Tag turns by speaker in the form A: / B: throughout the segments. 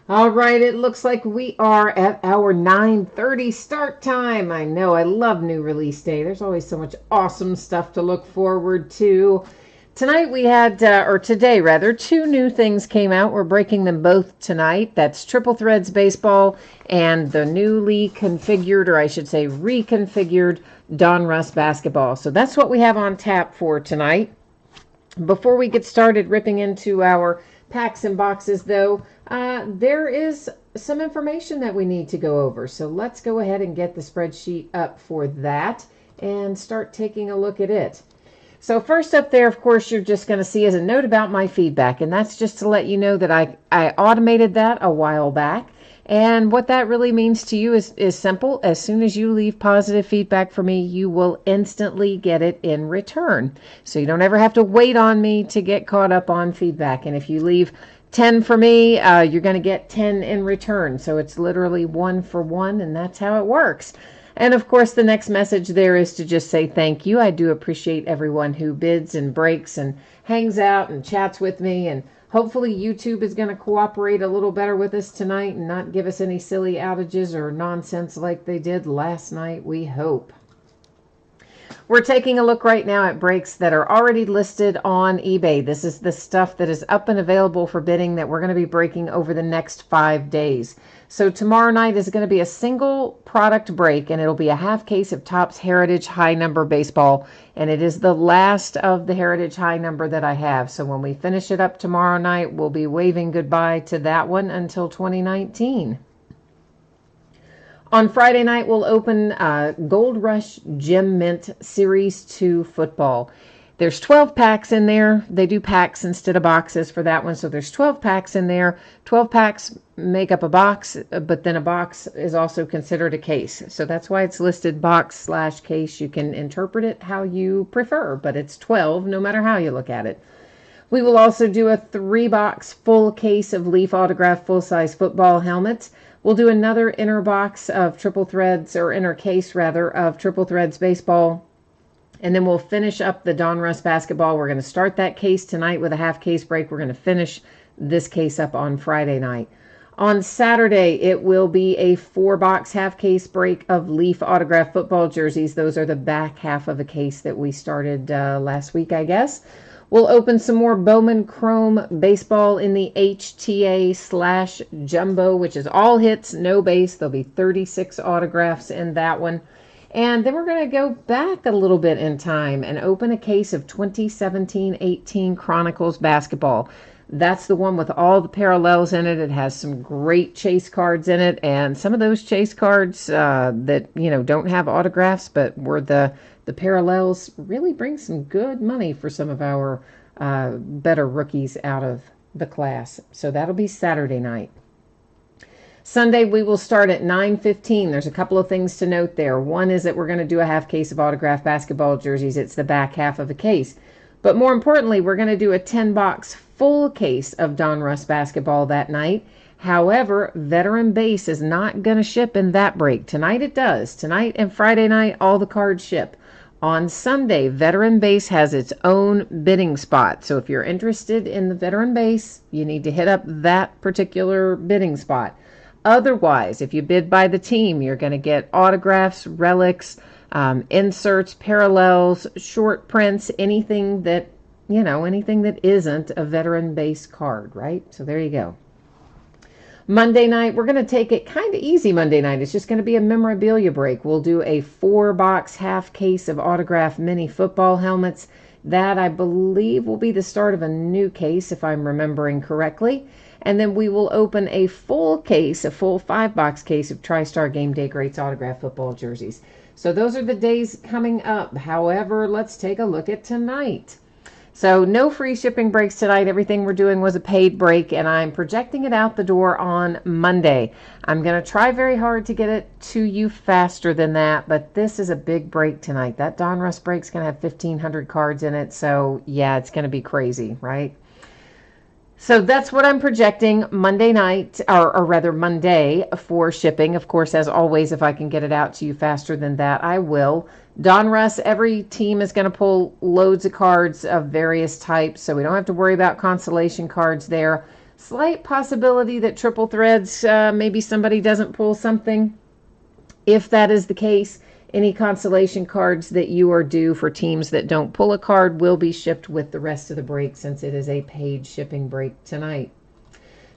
A: All right, it looks like we are at our 9:30 start time. I know, I love new release day. There's always so much awesome stuff to look forward to. Tonight we had, or today rather, two new things came out. We're breaking them both tonight. That's Triple Threads Baseball and the newly configured, or I should say reconfigured, Donruss Basketball. So that's what we have on tap for tonight. Before we get started ripping into our packs and boxes, though, there is some information that we need to go over. So let's go ahead and get the spreadsheet up for that and start taking a look at it. So first up there, of course, you're just going to see is a note about my feedback, and that's just to let you know that I automated that a while back. And what that really means to you is simple. As soon as you leave positive feedback for me, you will instantly get it in return. So you don't ever have to wait on me to get caught up on feedback. And if you leave 10 for me, you're going to get 10 in return. So it's literally 1 for 1, and that's how it works. And of course, the next message there is to just say thank you. I do appreciate everyone who bids and breaks and hangs out and chats with me. And hopefully YouTube is going to cooperate a little better with us tonight and not give us any silly outages or nonsense like they did last night, we hope. We're taking a look right now at breaks that are already listed on eBay. This is the stuff that is up and available for bidding that we're going to be breaking over the next 5 days. So tomorrow night is going to be a single product break, and it'll be a half case of Topps Heritage High Number Baseball, and it is the last of the Heritage High Number that I have. So when we finish it up tomorrow night, we'll be waving goodbye to that one until 2019. On Friday night, we'll open Gold Rush Gem Mint Series 2 football. There's 12 packs in there. They do packs instead of boxes for that one. So there's 12 packs in there. 12 packs make up a box, but then a box is also considered a case. So that's why it's listed box/case. You can interpret it how you prefer, but it's 12 no matter how you look at it. We will also do a 3-box full case of Leaf Autograph full-size football helmets. We'll do another inner box of Triple Threads, or inner case rather, of Triple Threads Baseball. And then we'll finish up the Donruss Basketball. We're going to start that case tonight with a half case break. We're going to finish this case up on Friday night. On Saturday, it will be a 4-box half case break of Leaf Autograph football jerseys. Those are the back half of a case that we started last week, I guess. We'll open some more Bowman Chrome Baseball in the HTA/Jumbo, which is all hits, no base. There'll be 36 autographs in that one. And then we're going to go back a little bit in time and open a case of 2017-18 Chronicles Basketball. That's the one with all the parallels in it. It has some great chase cards in it, and some of those chase cards that, don't have autographs, but were the parallels, really bring some good money for some of our better rookies out of the class. So that'll be Saturday night. Sunday, we will start at 9:15. There's a couple of things to note there. One is that we're going to do a half case of autographed basketball jerseys. It's the back half of a case. But more importantly, we're going to do a 10-box full case of Donruss Basketball that night. However, Veteran Base is not going to ship in that break. Tonight it does. Tonight and Friday night, all the cards ship. On Sunday, Veteran Base has its own bidding spot. So if you're interested in the Veteran Base, you need to hit up that particular bidding spot. Otherwise, if you bid by the team, you're going to get autographs, relics, inserts, parallels, short prints, anything that isn't a Veteran Base card, right? So there you go. Monday night, we're going to take it kind of easy Monday night. It's just going to be a memorabilia break. We'll do a 4-box half case of autographed mini football helmets. That, I believe, will be the start of a new case, if I'm remembering correctly. And then we will open a full case, a full 5-box case of TriStar Game Day Greats autographed football jerseys. So those are the days coming up. However, let's take a look at tonight. So no free shipping breaks tonight. Everything we're doing was a paid break, and I'm projecting it out the door on Monday. I'm going to try very hard to get it to you faster than that, but this is a big break tonight. That Donruss break's going to have 1,500 cards in it, so yeah, it's going to be crazy, right? So that's what I'm projecting Monday night, or rather Monday, for shipping. Of course, as always, if I can get it out to you faster than that, I will. Donruss, every team is going to pull loads of cards of various types, so we don't have to worry about consolation cards there. Slight possibility that triple threads, maybe somebody doesn't pull something. If that is the case, any consolation cards that you are due for teams that don't pull a card will be shipped with the rest of the break, since it is a paid shipping break tonight.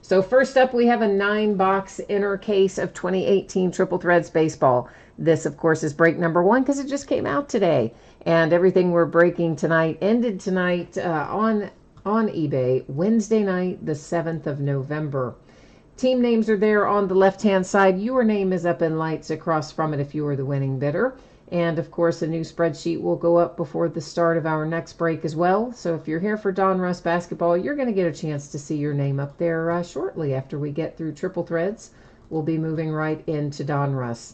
A: So first up, we have a 9-box inner case of 2018 Triple Threads Baseball. This, of course, is break number 1 because it just came out today. And everything we're breaking tonight ended tonight on eBay, Wednesday night, the 7th of November. Team names are there on the left-hand side. Your name is up in lights across from it if you are the winning bidder. And, of course, a new spreadsheet will go up before the start of our next break as well. So if you're here for Donruss Basketball, you're going to get a chance to see your name up there shortly after we get through Triple Threads. We'll be moving right into Donruss.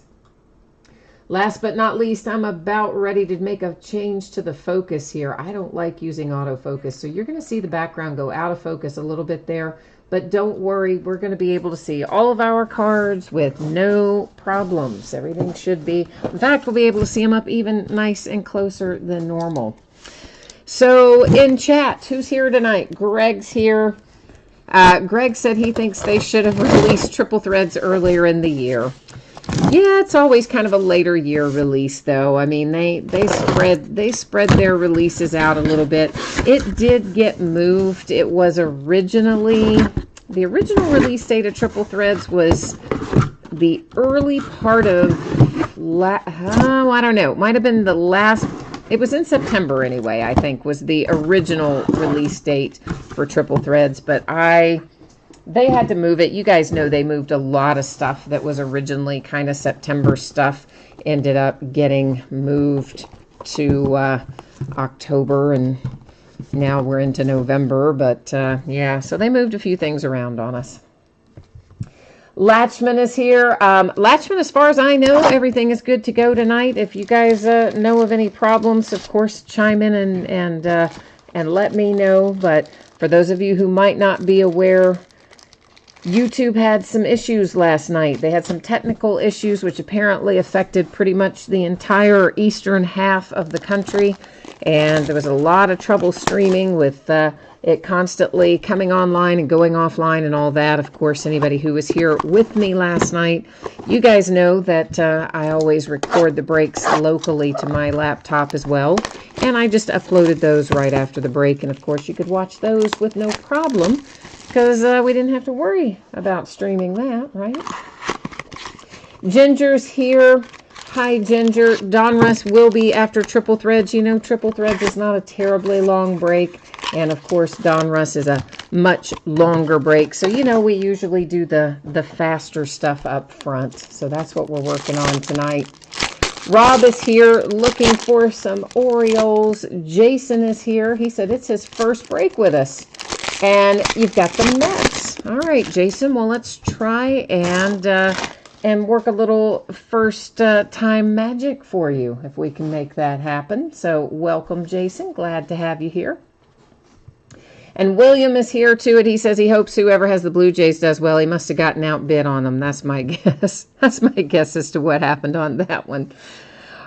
A: Last but not least, I'm about ready to make a change to the focus here. I don't like using autofocus, so you're going to see the background go out of focus a little bit there. But don't worry, we're going to be able to see all of our cards with no problems. Everything should be. In fact, we'll be able to see them up even nice and closer than normal. So in chat, who's here tonight? Greg's here. Greg said he thinks they should have released Triple Threads earlier in the year. Yeah, it's always kind of a later year release, though. I mean, they spread their releases out a little bit. It did get moved. It was originally, the original release date of Triple Threads was the early part of, I don't know, it might have been the last, it was in September anyway, I think, was the original release date for Triple Threads, but they had to move it. You guys know they moved a lot of stuff that was originally kind of September stuff, ended up getting moved to October, and now we're into November. But yeah, so they moved a few things around on us. Latchman is here. Latchman, as far as I know, everything is good to go tonight. If you guys know of any problems, of course, chime in and let me know. But for those of you who might not be aware, YouTube had some issues last night. They had some technical issues which apparently affected pretty much the entire eastern half of the country, and there was a lot of trouble streaming with it constantly coming online and going offline and all that. Of course, anybody who was here with me last night, you guys know that I always record the breaks locally to my laptop as well, and I just uploaded those right after the break, and of course you could watch those with no problem, because we didn't have to worry about streaming that, right? Ginger's here. Hi, Ginger. Donruss will be after Triple Threads. You know, Triple Threads is not a terribly long break. And, of course, Donruss is a much longer break. So, you know, we usually do the faster stuff up front. So that's what we're working on tonight. Rob is here looking for some Orioles. Jason is here. He said it's his first break with us. And you've got the Mets. All right, Jason. Well, let's try and work a little first time magic for you, if we can make that happen. So welcome, Jason. Glad to have you here. And William is here to it. He says he hopes whoever has the Blue Jays does well. He must have gotten outbid on them. That's my guess. That's my guess as to what happened on that one.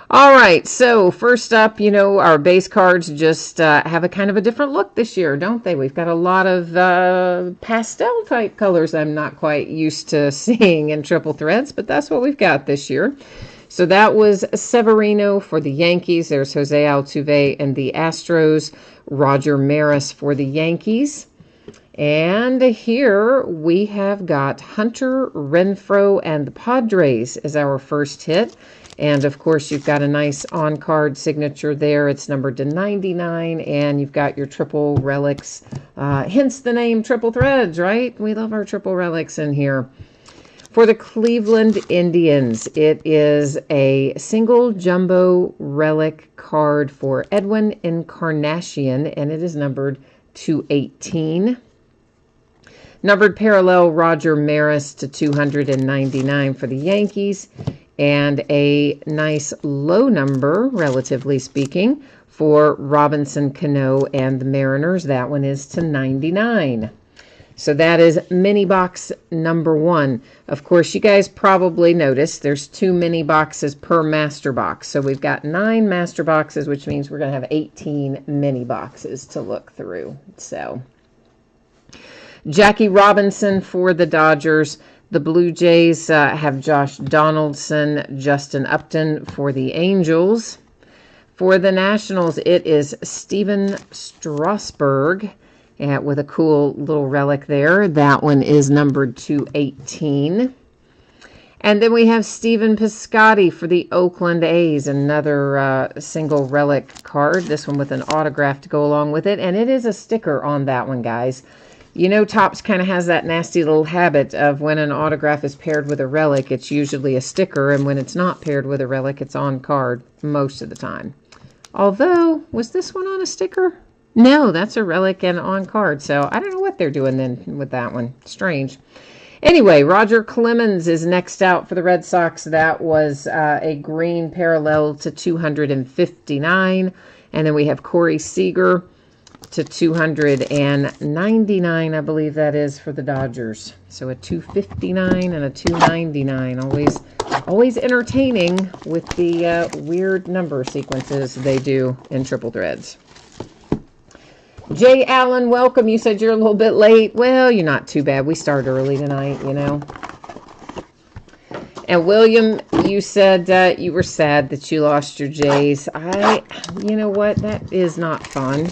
A: All right, so first up, you know, our base cards just have a kind of a different look this year, don't they? We've got a lot of pastel type colors I'm not quite used to seeing in Triple Threads, but that's what we've got this year. So that was Severino for the Yankees. There's Jose Altuve and the Astros. Roger Maris for the Yankees. And here we have got Hunter Renfroe and the Padres as our first hit. And, of course, you've got a nice on-card signature there. It's numbered to 99, and you've got your triple relics. Hence the name Triple Threads, right? We love our triple relics in here. For the Cleveland Indians, it is a single jumbo relic card for Edwin Encarnacion, and it is numbered to 18. Numbered parallel Roger Maris to 299 for the Yankees. And a nice low number, relatively speaking, for Robinson Cano and the Mariners. That one is to 99. So that is mini box number 1. Of course, you guys probably noticed there's 2 mini boxes per master box. So we've got 9 master boxes, which means we're going to have 18 mini boxes to look through. So Jackie Robinson for the Dodgers. The Blue Jays have Josh Donaldson, Justin Upton for the Angels. For the Nationals, it is Steven Strasburg with a cool little relic there. That one is numbered 218. And then we have Stephen Piscotty for the Oakland A's, another single relic card. This one with an autograph to go along with it. And it is a sticker on that one, guys. You know, Topps kind of has that nasty little habit of when an autograph is paired with a relic, it's usually a sticker. And when it's not paired with a relic, it's on card most of the time. Although, was this one on a sticker? No, that's a relic and on card. So I don't know what they're doing then with that one. Strange. Anyway, Roger Clemens is next out for the Red Sox. That was a green parallel to 259. And then we have Corey Seager to 299, I believe that is, for the Dodgers. So a 259 and a 299. Always entertaining with the weird number sequences they do in Triple Threads. Jay Allen, welcome. You said you're a little bit late. Well, you're not too bad. We started early tonight, you know. And William, you said you were sad that you lost your Jays. You know what? That is not fun.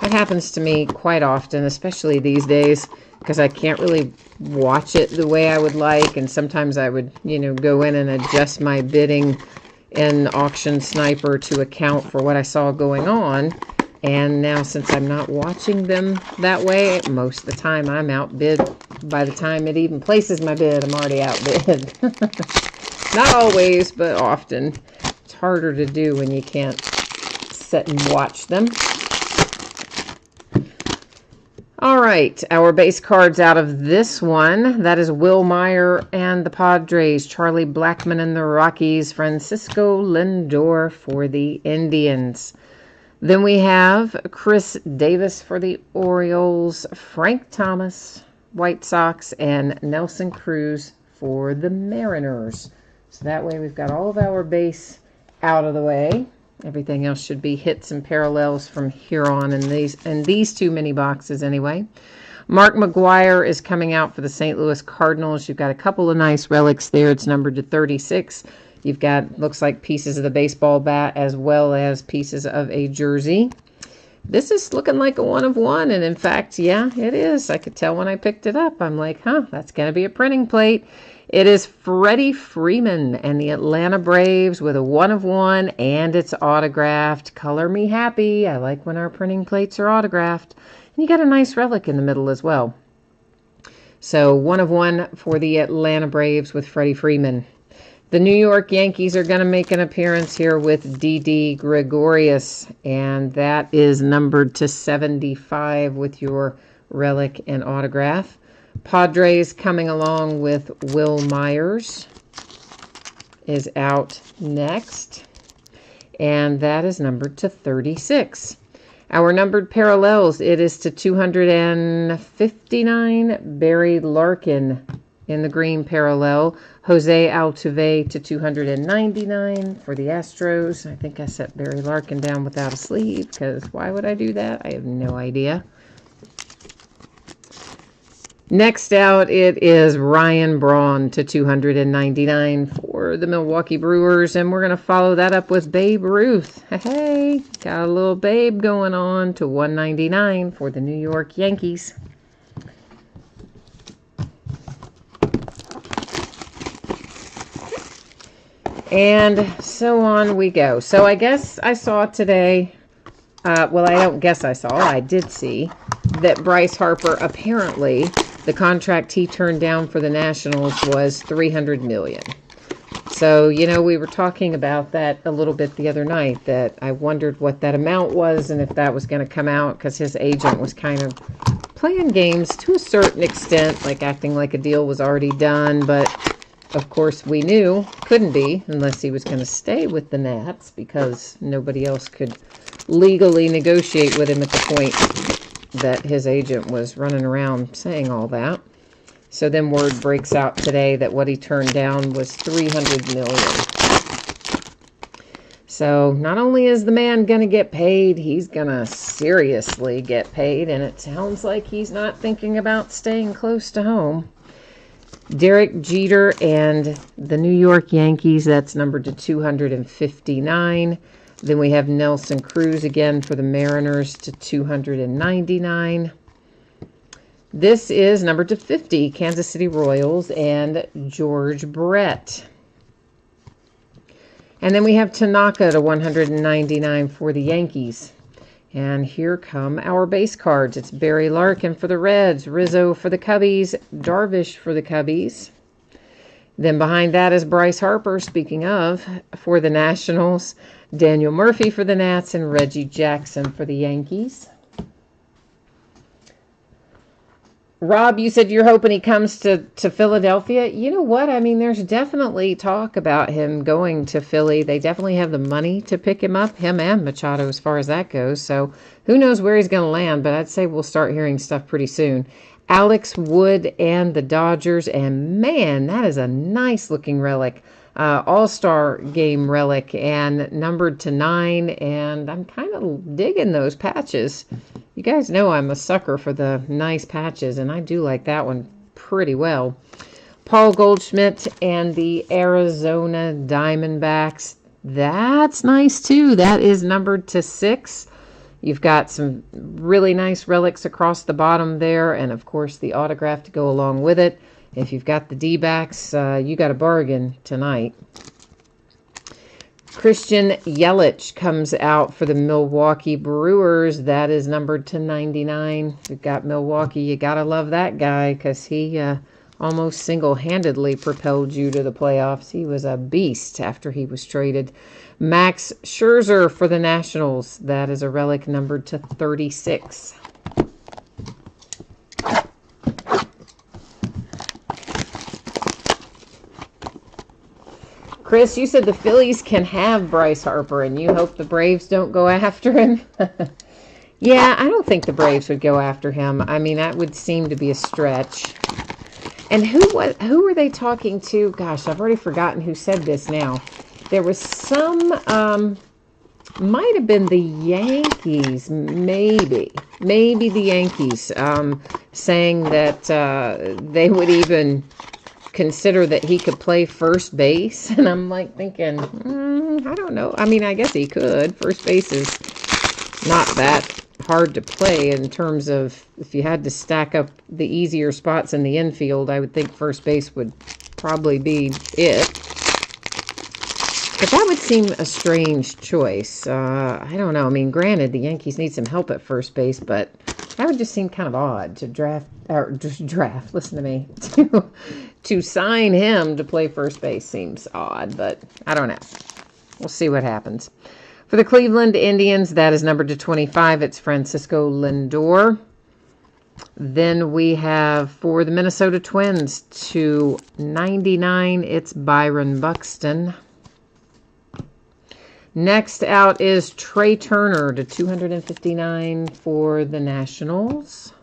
A: That happens to me quite often, especially these days, because I can't really watch it the way I would like. And sometimes I would, you know, go in and adjust my bidding in Auction Sniper to account for what I saw going on. And now, since I'm not watching them that way, most of the time I'm outbid. By the time it even places my bid, I'm already outbid. Not always, but often. It's harder to do when you can't sit and watch them. All right, our base cards out of this one. That is Will Meyer and the Padres, Charlie Blackmon and the Rockies, Francisco Lindor for the Indians. Then we have Chris Davis for the Orioles, Frank Thomas, White Sox, and Nelson Cruz for the Mariners. So that way we've got all of our base out of the way. Everything else should be hits and parallels from here on in these two mini boxes anyway. Mark McGwire is coming out for the St. Louis Cardinals. You've got a couple of nice relics there. It's numbered to 36. You've got, looks like, pieces of the baseball bat as well as pieces of a jersey. This is looking like a 1 of 1, and in fact, yeah, it is. I could tell when I picked it up. I'm like, that's going to be a printing plate. It is Freddie Freeman and the Atlanta Braves with a 1 of 1, and it's autographed. Color me happy. I like when our printing plates are autographed. And you got a nice relic in the middle as well. So 1 of 1 for the Atlanta Braves with Freddie Freeman. The New York Yankees are going to make an appearance here with Didi Gregorius, and that is numbered to 75 with your relic and autograph. Padres coming along with Will Myers is out next, and that is numbered to 36. Our numbered parallels, it is to 259, Barry Larkin in the green parallel. Jose Altuve to 299 for the Astros. I think I set Barry Larkin down without a sleeve, because why would I do that? I have no idea. Next out, it is Ryan Braun to 299 for the Milwaukee Brewers, and we're going to follow that up with Babe Ruth. Hey, got a little Babe going on to 199 for the New York Yankees. And so on we go. So I guess I saw today, well, I don't guess I saw, I did see that Bryce Harper, apparently, the contract he turned down for the Nationals was $300 million. So, you know, we were talking about that a little bit the other night, that I wondered what that amount was and if that was going to come out, because his agent was kind of playing games to a certain extent, like acting like a deal was already done, but of course we knew couldn't be unless he was going to stay with the Nats, because nobody else could legally negotiate with him at the point that his agent was running around saying all that. So then word breaks out today that what he turned down was $300 million. So not only is the man going to get paid, he's going to seriously get paid. And it sounds like he's not thinking about staying close to home. Derek Jeter and the New York Yankees, that's numbered to 259. Then we have Nelson Cruz again for the Mariners to 299. This is numbered to 50, Kansas City Royals and George Brett. And then we have Tanaka to 199 for the Yankees. And here come our base cards. It's Barry Larkin for the Reds, Rizzo for the Cubbies, Darvish for the Cubbies. Then behind that is Bryce Harper, speaking of, for the Nationals, Daniel Murphy for the Nats, and Reggie Jackson for the Yankees. Rob, you said you're hoping he comes to Philadelphia. You know what? I mean, there's definitely talk about him going to Philly. They definitely have the money to pick him up, him and Machado, as far as that goes. So who knows where he's going to land, but I'd say we'll start hearing stuff pretty soon. Alex Wood and the Dodgers, and man, that is a nice-looking relic. All-Star Game relic, and numbered to 9, and I'm kind of digging those patches. You guys know I'm a sucker for the nice patches, and I do like that one pretty well. Paul Goldschmidt and the Arizona Diamondbacks. That's nice, too. That is numbered to 6. You've got some really nice relics across the bottom there, and, of course, the autograph to go along with it. If you've got the D-backs, you got a bargain tonight. Christian Yelich comes out for the Milwaukee Brewers. That is numbered to 99. You've got Milwaukee. You got to love that guy because he almost single-handedly propelled you to the playoffs. He was a beast after he was traded. Max Scherzer for the Nationals. That is a relic numbered to 36. Chris, you said the Phillies can have Bryce Harper, and you hope the Braves don't go after him? Yeah, I don't think the Braves would go after him. I mean, that would seem to be a stretch. And who were they talking to? Gosh, I've already forgotten who said this now. There was some, might have been the Yankees, maybe the Yankees, saying that they would even consider that he could play first base. And I'm like thinking, I don't know. I mean, I guess he could. First base is not that hard to play in terms of if you had to stack up the easier spots in the infield, I would think first base would probably be it. But that would seem a strange choice. I don't know. I mean, granted, the Yankees need some help at first base, but that would just seem kind of odd to listen to me, to sign him to play first base seems odd, but I don't know. We'll see what happens. For the Cleveland Indians, that is numbered to 25. It's Francisco Lindor. Then we have for the Minnesota Twins to 99, it's Byron Buxton. Next out is Trey Turner to 259 for the Nationals.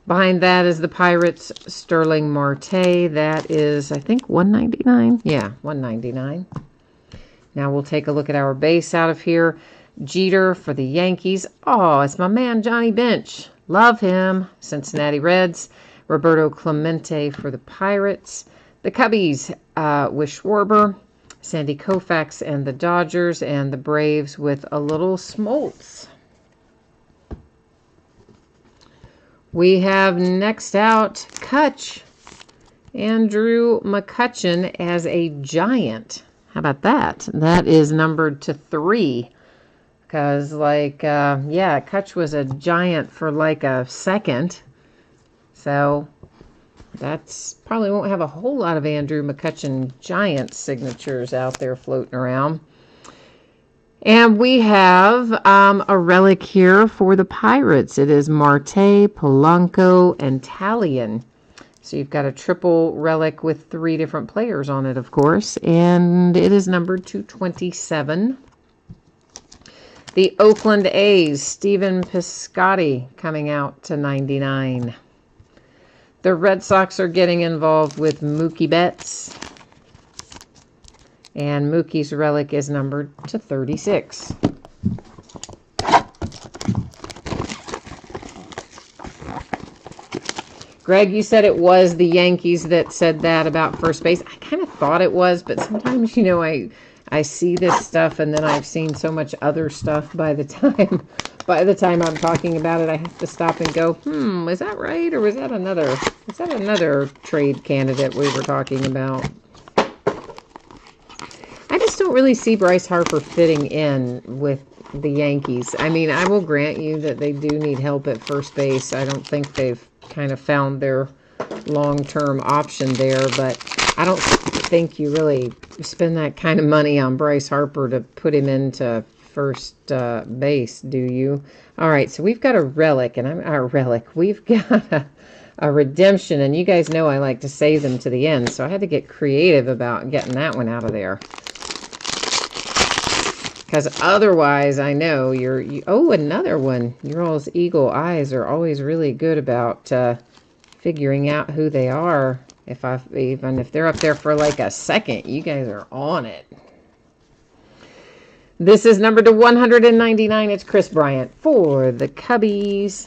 A: Behind that is the Pirates, Sterling Marte. That is, I think, 199. Yeah, 199. Now we'll take a look at our base out of here. Jeter for the Yankees. Oh, it's my man, Johnny Bench. Love him. Cincinnati Reds. Roberto Clemente for the Pirates. The Cubbies with Schwarber. Sandy Koufax and the Dodgers, and the Braves with a little Smoltz. We have next out Kutch, Andrew McCutchen as a Giant. How about that? That is numbered to 3. Because, yeah, Kutch was a Giant for like a second. So that's probably won't have a whole lot of Andrew McCutchen Giant signatures out there floating around. And we have a relic here for the Pirates. It is Marte, Polanco, and Talion. So you've got a triple relic with 3 different players on it, of course. And it is numbered to 27. The Oakland A's, Stephen Piscotty coming out to 99. The Red Sox are getting involved with Mookie Betts. And Mookie's relic is numbered to 36. Greg, you said it was the Yankees that said that about first base. I kind of thought it was, but sometimes, you know, I see this stuff and then I've seen so much other stuff by the time I'm talking about it, I have to stop and go, is that right? Or was that another trade candidate we were talking about? I just don't really see Bryce Harper fitting in with the Yankees. I mean, I will grant you that they do need help at first base. I don't think they've kind of found their long-term option there, but I don't think you really spend that kind of money on Bryce Harper to put him into first base, do you? All right, so we've got a relic, we've got a redemption, and you guys know I like to save them to the end, so I had to get creative about getting that one out of there. Because otherwise, I know oh, another one. Your all's eagle eyes are always really good about figuring out who they are. Even if they're up there for like a second, you guys are on it. This is numbered to 199. It's Chris Bryant for the Cubbies.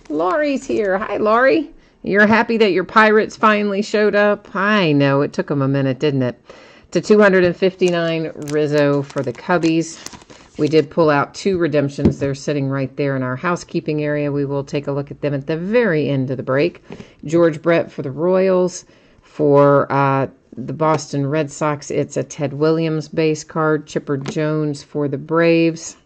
A: Laurie's here. Hi, Laurie. You're happy that your Pirates finally showed up? I know. It took them a minute, didn't it? To 259, Rizzo for the Cubbies. We did pull out 2 redemptions. They're sitting right there in our housekeeping area. We will take a look at them at the very end of the break. George Brett for the Royals. For the Boston Red Sox, it's a Ted Williams base card. Chipper Jones for the Braves.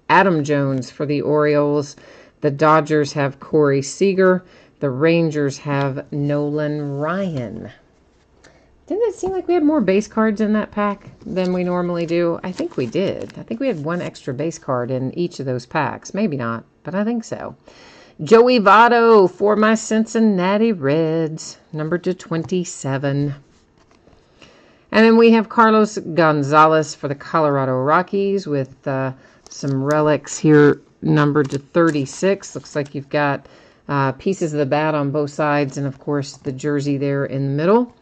A: Adam Jones for the Orioles. The Dodgers have Corey Seager. The Rangers have Nolan Ryan. Didn't it seem like we had more base cards in that pack than we normally do? I think we did. I think we had 1 extra base card in each of those packs. Maybe not, but I think so. Joey Votto for my Cincinnati Reds, numbered to 27. And then we have Carlos Gonzalez for the Colorado Rockies with some relics here numbered to 36. Looks like you've got pieces of the bat on both sides and, of course, the jersey there in the middle.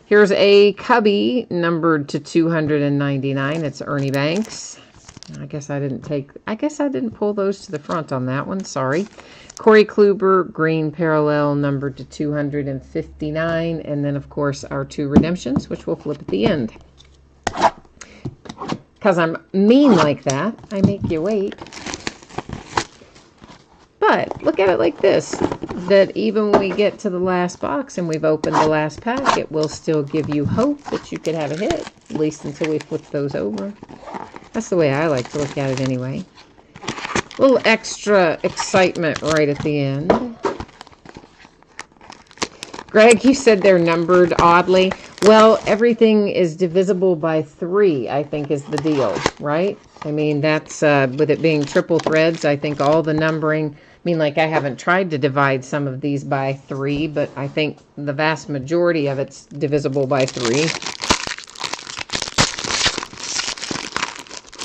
A: Here's a Cubby numbered to 299. It's Ernie Banks. I guess I didn't pull those to the front on that one. Sorry. Corey Kluber, green parallel, numbered to 259. And then, of course, our 2 redemptions, which we'll flip at the end. Because I'm mean like that, I make you wait. But look at it like this, that even when we get to the last box and we've opened the last pack, it will still give you hope that you could have a hit, at least until we flip those over. That's the way I like to look at it anyway. A little extra excitement right at the end. Greg, you said they're numbered oddly. Well, everything is divisible by 3, I think is the deal, right? I mean, that's, with it being triple threads, I think all the numbering, I mean, like I haven't tried to divide some of these by 3, but I think the vast majority of it's divisible by 3.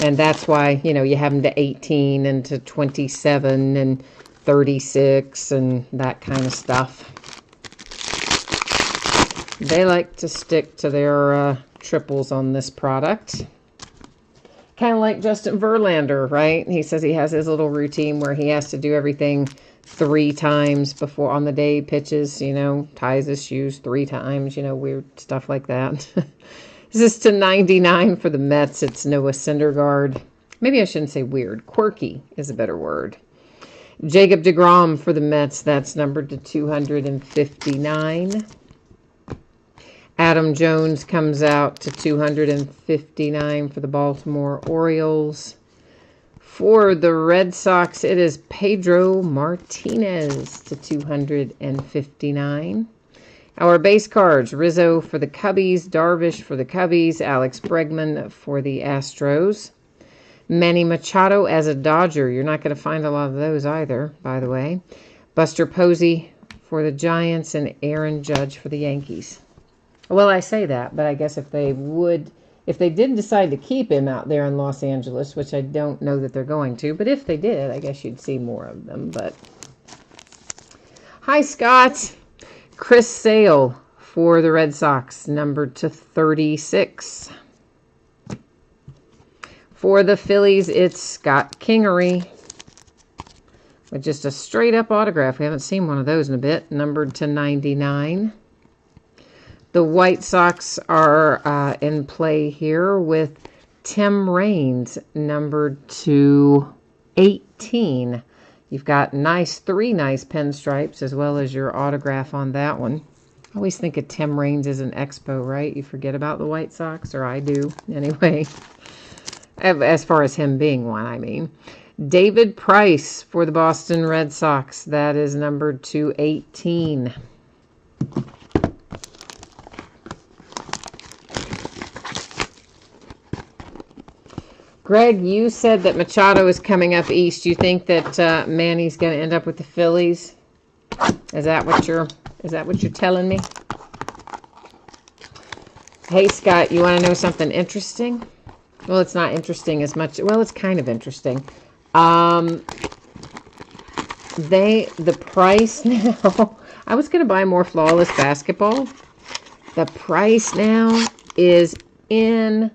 A: And that's why, you know, you have them to 18 and to 27 and 36 and that kind of stuff. They like to stick to their triples on this product. Kind of like Justin Verlander, right? He says he has his little routine where he has to do everything 3 times before on the day he pitches, you know, ties his shoes 3 times, you know, weird stuff like that. This is to 99 for the Mets. It's Noah Syndergaard. Maybe I shouldn't say weird. Quirky is a better word. Jacob deGrom for the Mets. That's numbered to 259. Adam Jones comes out to 259 for the Baltimore Orioles. For the Red Sox, it is Pedro Martinez to 259. Our base cards, Rizzo for the Cubbies, Darvish for the Cubbies, Alex Bregman for the Astros. Manny Machado as a Dodger. You're not going to find a lot of those either, by the way. Buster Posey for the Giants and Aaron Judge for the Yankees. Well, I say that, but I guess if they did decide to keep him out there in Los Angeles, which I don't know that they're going to, but if they did, I guess you'd see more of them. But hi, Scott. Chris Sale for the Red Sox, numbered to 36. For the Phillies, it's Scott Kingery with just a straight-up autograph. We haven't seen one of those in a bit. Numbered to 99. The White Sox are in play here with Tim Raines, numbered to 18. You've got three nice pinstripes, as well as your autograph on that one. I always think of Tim Raines as an Expo, right? You forget about the White Sox, or I do, anyway. As far as him being one, I mean. David Price for the Boston Red Sox. That is numbered to 18. Greg, you said that Machado is coming up east. You think that Manny's going to end up with the Phillies? Is that what you're telling me? Hey, Scott, you want to know something interesting? Well, it's not interesting as much. Well, it's kind of interesting. The price now, I was going to buy more Flawless Basketball. The price now is insane.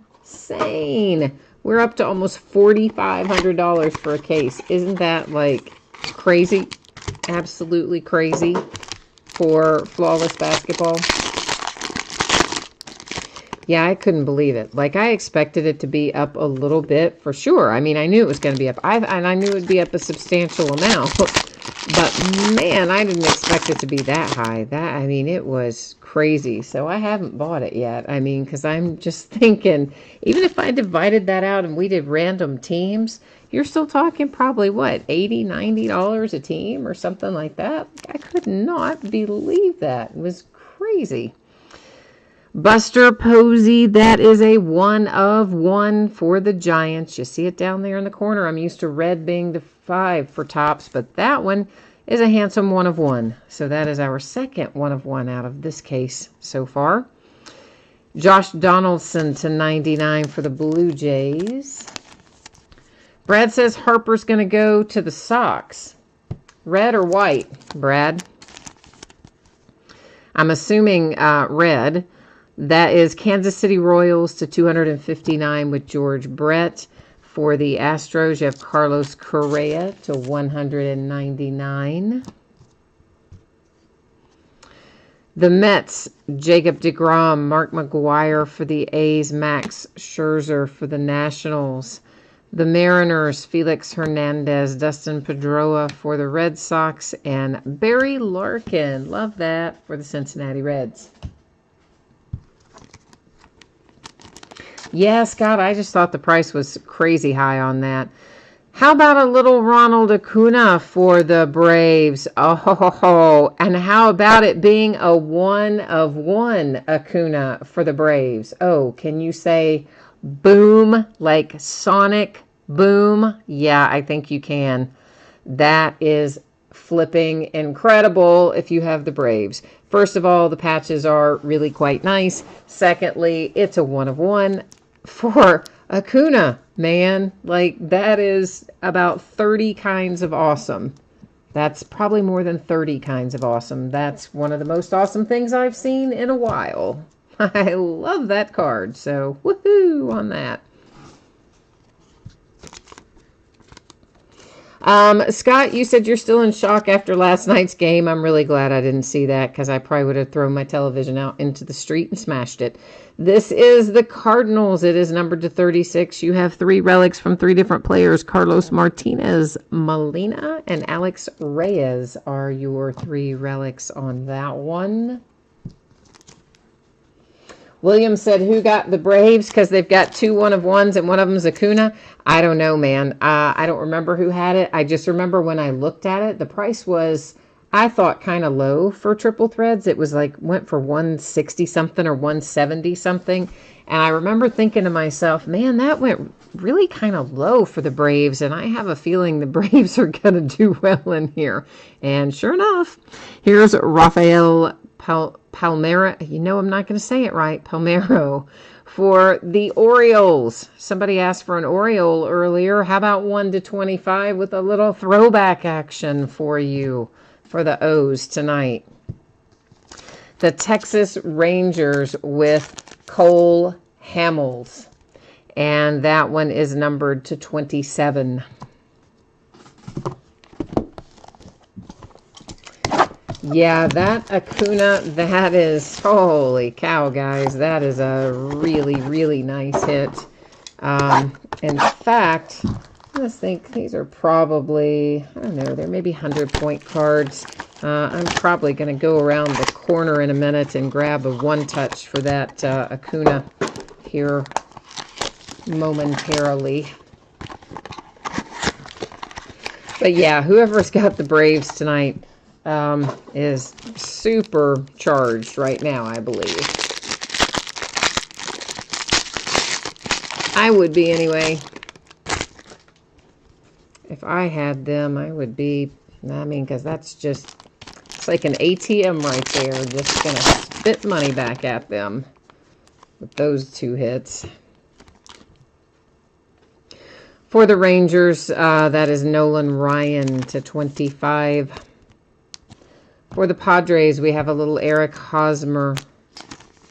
A: We're up to almost $4,500 for a case. Isn't that like crazy? Absolutely crazy for Flawless Basketball. Yeah, I couldn't believe it. Like, I expected it to be up a little bit for sure. I mean, I knew it was going to be up. And I knew it would be up a substantial amount. But, man, I didn't expect it to be that high. I mean, it was crazy. So I haven't bought it yet. I mean, because I'm just thinking, even if I divided that out and we did random teams, you're still talking probably, what, $80, $90 a team or something like that? I could not believe that. It was crazy. Buster Posey, that is a 1 of 1 for the Giants. You see it down there in the corner. I'm used to red being the 5 for tops, but that one is a handsome 1 of 1. So that is our second 1 of 1 out of this case so far. Josh Donaldson to 99 for the Blue Jays. Brad says Harper's going to go to the Sox. Red or white, Brad? I'm assuming red. That is Kansas City Royals to 259 with George Brett. For the Astros, you have Carlos Correa to 199. The Mets, Jacob deGrom, Mark McGwire for the A's, Max Scherzer for the Nationals. The Mariners, Felix Hernandez, Dustin Pedroia for the Red Sox, and Barry Larkin, love that, for the Cincinnati Reds. Yeah, Scott, I just thought the price was crazy high on that. How about a little Ronald Acuna for the Braves? Oh, and how about it being a 1 of 1 Acuna for the Braves? Oh, can you say boom, like sonic boom? Yeah, I think you can. That is flipping incredible if you have the Braves. First of all, the patches are really quite nice. Secondly, it's a 1 of 1 for Acuna, man. Like, that is about 30 kinds of awesome. That's probably more than 30 kinds of awesome. That's one of the most awesome things I've seen in a while. I love that card, so woohoo on that. Scott, you said you're still in shock after last night's game. I'm really glad I didn't see that, because I probably would have thrown my television out into the street and smashed it. This is the Cardinals. It is numbered to 36. You have 3 relics from 3 different players. Carlos Martinez, Molina, and Alex Reyes are your 3 relics on that one. William said, who got the Braves? Because they've got 2 1 of 1s and one of them's Acuna. I don't know, man. I don't remember who had it. I just remember when I looked at it, the price was, I thought, kind of low for triple threads. It was like, went for 160 something or 170 something. And I remember thinking to myself, man, that went really kind of low for the Braves. And I have a feeling the Braves are going to do well in here. And sure enough, here's Rafael Palmeiro. You know I'm not going to say it right. Palmeiro for the Orioles. Somebody asked for an Oriole earlier. How about 1 to 25 with a little throwback action for you for the O's tonight? The Texas Rangers with Cole Hamels. And that one is numbered to 27. Yeah, that Acuna, that is, holy cow, guys. That is a really, really nice hit. In fact, let's think, these are probably, I don't know, they're maybe 100-point cards. I'm probably going to go around the corner in a minute and grab a one-touch for that Acuna here momentarily. But yeah, whoever's got the Braves tonight is super charged right now, I believe. I would be anyway. If I had them, I would be, I mean, because that's just, it's like an ATM right there. Just going to spit money back at them with those two hits. For the Rangers, that is Nolan Ryan to 25. For the Padres, we have a little Eric Hosmer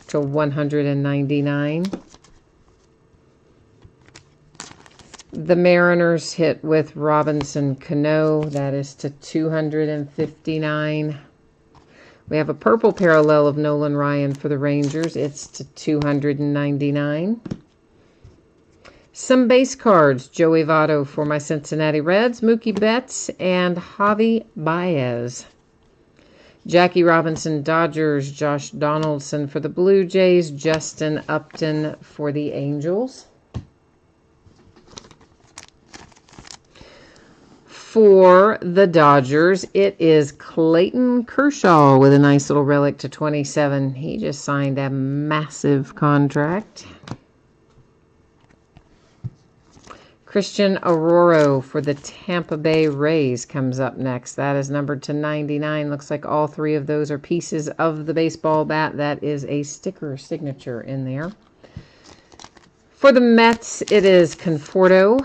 A: to 199. The Mariners hit with Robinson Cano. That is to 259. We have a purple parallel of Nolan Ryan for the Rangers. It's to 299. Some base cards. Joey Votto for my Cincinnati Reds. Mookie Betts and Javi Baez. Jackie Robinson, Dodgers. Josh Donaldson for the Blue Jays. Justin Upton for the Angels. For the Dodgers, it is Clayton Kershaw with a nice little relic to 27. He just signed a massive contract. Christian Aurora for the Tampa Bay Rays comes up next. That is numbered to 99. Looks like all three of those are pieces of the baseball bat. That is a sticker signature in there. For the Mets, it is Conforto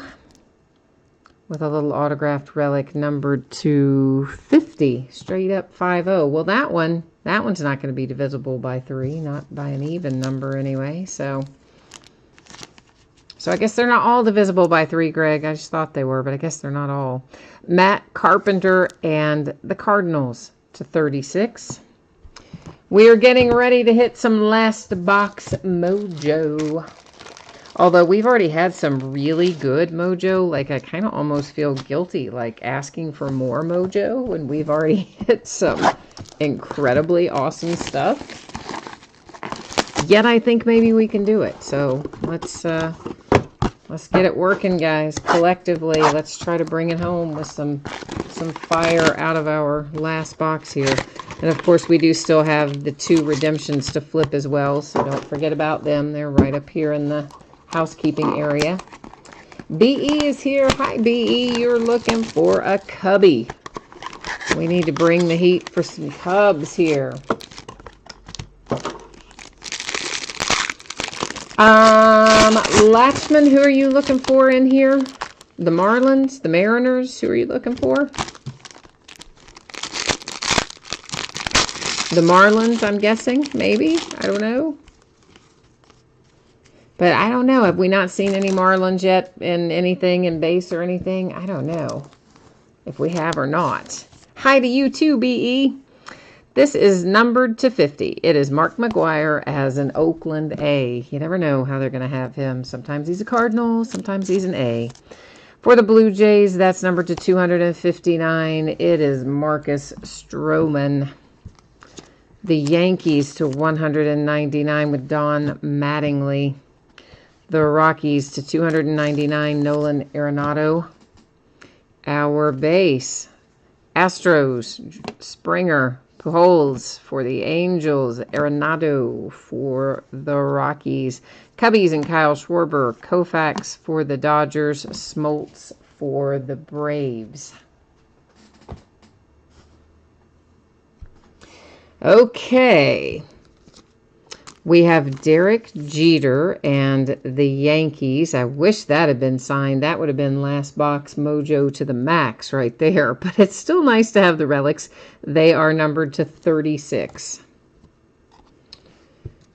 A: with a little autographed relic numbered to 50. Straight up 5-0. Well, that one's not going to be divisible by 3. Not by an even number anyway. So I guess they're not all divisible by 3, Greg. I just thought they were, but I guess they're not all. Matt Carpenter and the Cardinals to 36. We are getting ready to hit some last box mojo. Although we've already had some really good mojo, like I kind of almost feel guilty like asking for more mojo when we've already hit some incredibly awesome stuff. Yet I think maybe we can do it. So let's get it working, guys. Collectively, let's try to bring it home with some fire out of our last box here. And of course, we do still have the 2 redemptions to flip as well, so don't forget about them. They're right up here in the housekeeping area. BE is here. Hi, BE. You're looking for a cubby. We need to bring the heat for some Cubs here. Latchman, who are you looking for in here? The Marlins, the Mariners, who are you looking for? The Marlins, I'm guessing, maybe. I don't know. But I don't know. Have we not seen any Marlins yet in anything in base or anything? I don't know if we have or not. Hi to you too, BE. This is numbered to 50. It is Mark McGwire as an Oakland A. You never know how they're going to have him. Sometimes he's a Cardinal, sometimes he's an A. For the Blue Jays, that's numbered to 259. It is Marcus Stroman. The Yankees to 199 with Don Mattingly. The Rockies to 299, Nolan Arenado. Our base, Astros, Springer, Pujols for the Angels, Arenado for the Rockies, Cubbies and Kyle Schwarber, Koufax for the Dodgers, Smoltz for the Braves. Okay. We have Derek Jeter and the Yankees. I wish that had been signed. That would have been last box mojo to the max right there. But it's still nice to have the relics. They are numbered to 36.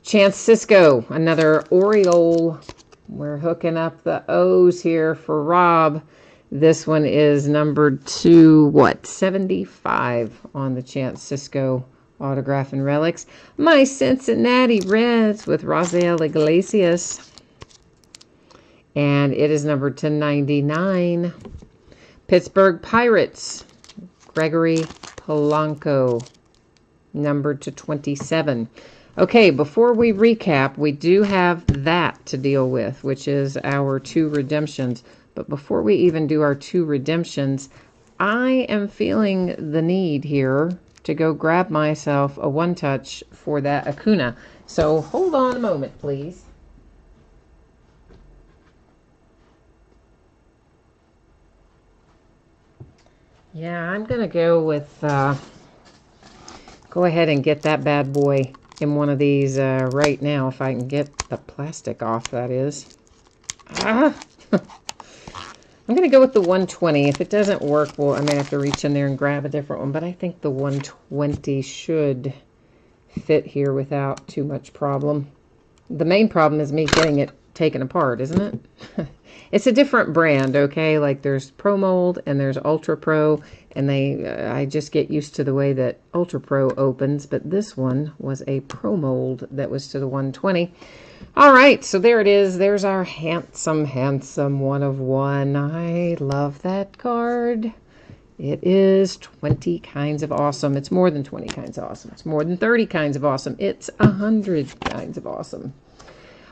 A: Chance Sisco, another Oriole We're hooking up the O's here for Rob. This one is numbered to, what, 75 on the Chance Cisco autograph and relics. My Cincinnati Reds with Rafael Iglesias. And it is numbered to 99. Pittsburgh Pirates, Gregory Polanco, numbered to 27. Okay, before we recap, we do have that to deal with, which is our 2 redemptions. But before we even do our 2 redemptions, I am feeling the need here to go grab myself a one-touch for that Acuna. So hold on a moment, please. Yeah, I'm going to go with, go ahead and get that bad boy in one of these right now, if I can get the plastic off, that is. Ah! I'm going to go with the 120. If it doesn't work, well, I may have to reach in there and grab a different one, but I think the 120 should fit here without too much problem. The main problem is me getting it taken apart, isn't it? It's a different brand, okay? Like there's Pro Mold and there's Ultra Pro, and I just get used to the way that Ultra Pro opens, but this one was a Pro Mold that was to the 120. All right, so there it is. There's our handsome, handsome 1 of 1. I love that card. It is 20 kinds of awesome. It's more than 20 kinds of awesome. It's more than 30 kinds of awesome. It's 100 kinds of awesome.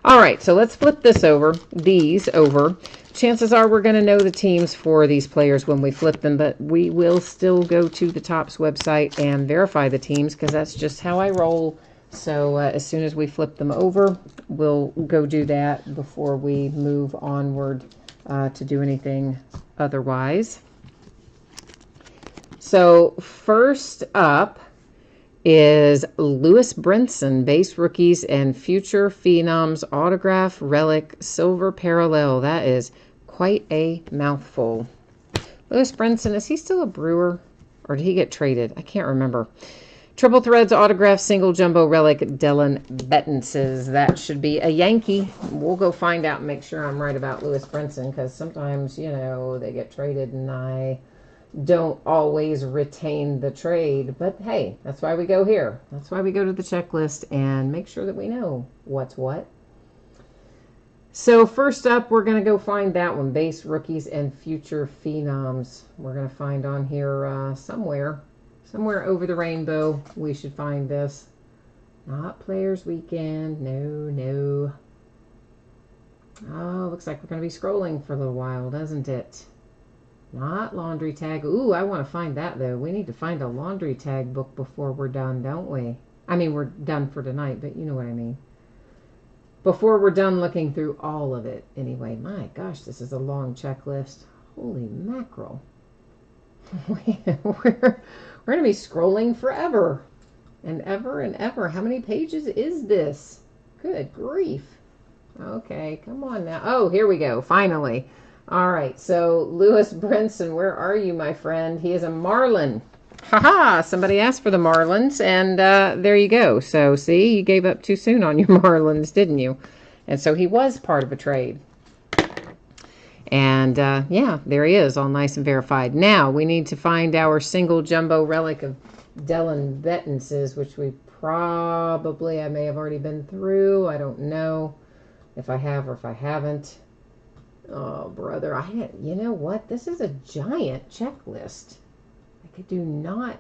A: All right, so let's flip these over. Chances are we're going to know the teams for these players when we flip them, but we will still go to the Topps website and verify the teams because that's just how I roll. So as soon as we flip them over, we'll go do that before we move onward to do anything otherwise. So first up is Lewis Brinson, base rookies and future phenoms autograph relic silver parallel. That is quite a mouthful. Lewis Brinson, is he still a Brewer or did he get traded? I can't remember. Triple Threads autograph single jumbo relic Dylan Bettenses. That should be a Yankee. We'll go find out and make sure I'm right about Lewis Brinson because sometimes, you know, they get traded and I don't always retain the trade, but hey, that's why we go here. That's why we go to the checklist and make sure that we know what's what. So first up, we're going to go find that one, base rookies and future phenoms. We're going to find on here somewhere over the rainbow. We should find this. Not Players Weekend. No. Oh, looks like we're going to be scrolling for a little while, doesn't it? Not laundry tag. Ooh, I want to find that, though. We need to find a laundry tag book before we're done, don't we? I mean, we're done for tonight, but you know what I mean. Before we're done looking through all of it. Anyway, my gosh, this is a long checklist. Holy mackerel. We're going to be scrolling forever. And ever and ever. How many pages is this? Good grief. Okay, come on now. Oh, here we go. Finally. All right, so Lewis Brinson, where are you, my friend? He is a Marlin. Haha, somebody asked for the Marlins, and there you go. So, see, you gave up too soon on your Marlins, didn't you? And so he was part of a trade. And, yeah, there he is, all nice and verified. Now, we need to find our single jumbo relic of Dylan Bettenses, which we probably, I may have already been through. I don't know if I have or if I haven't. Oh, brother, you know what? This is a giant checklist. I do not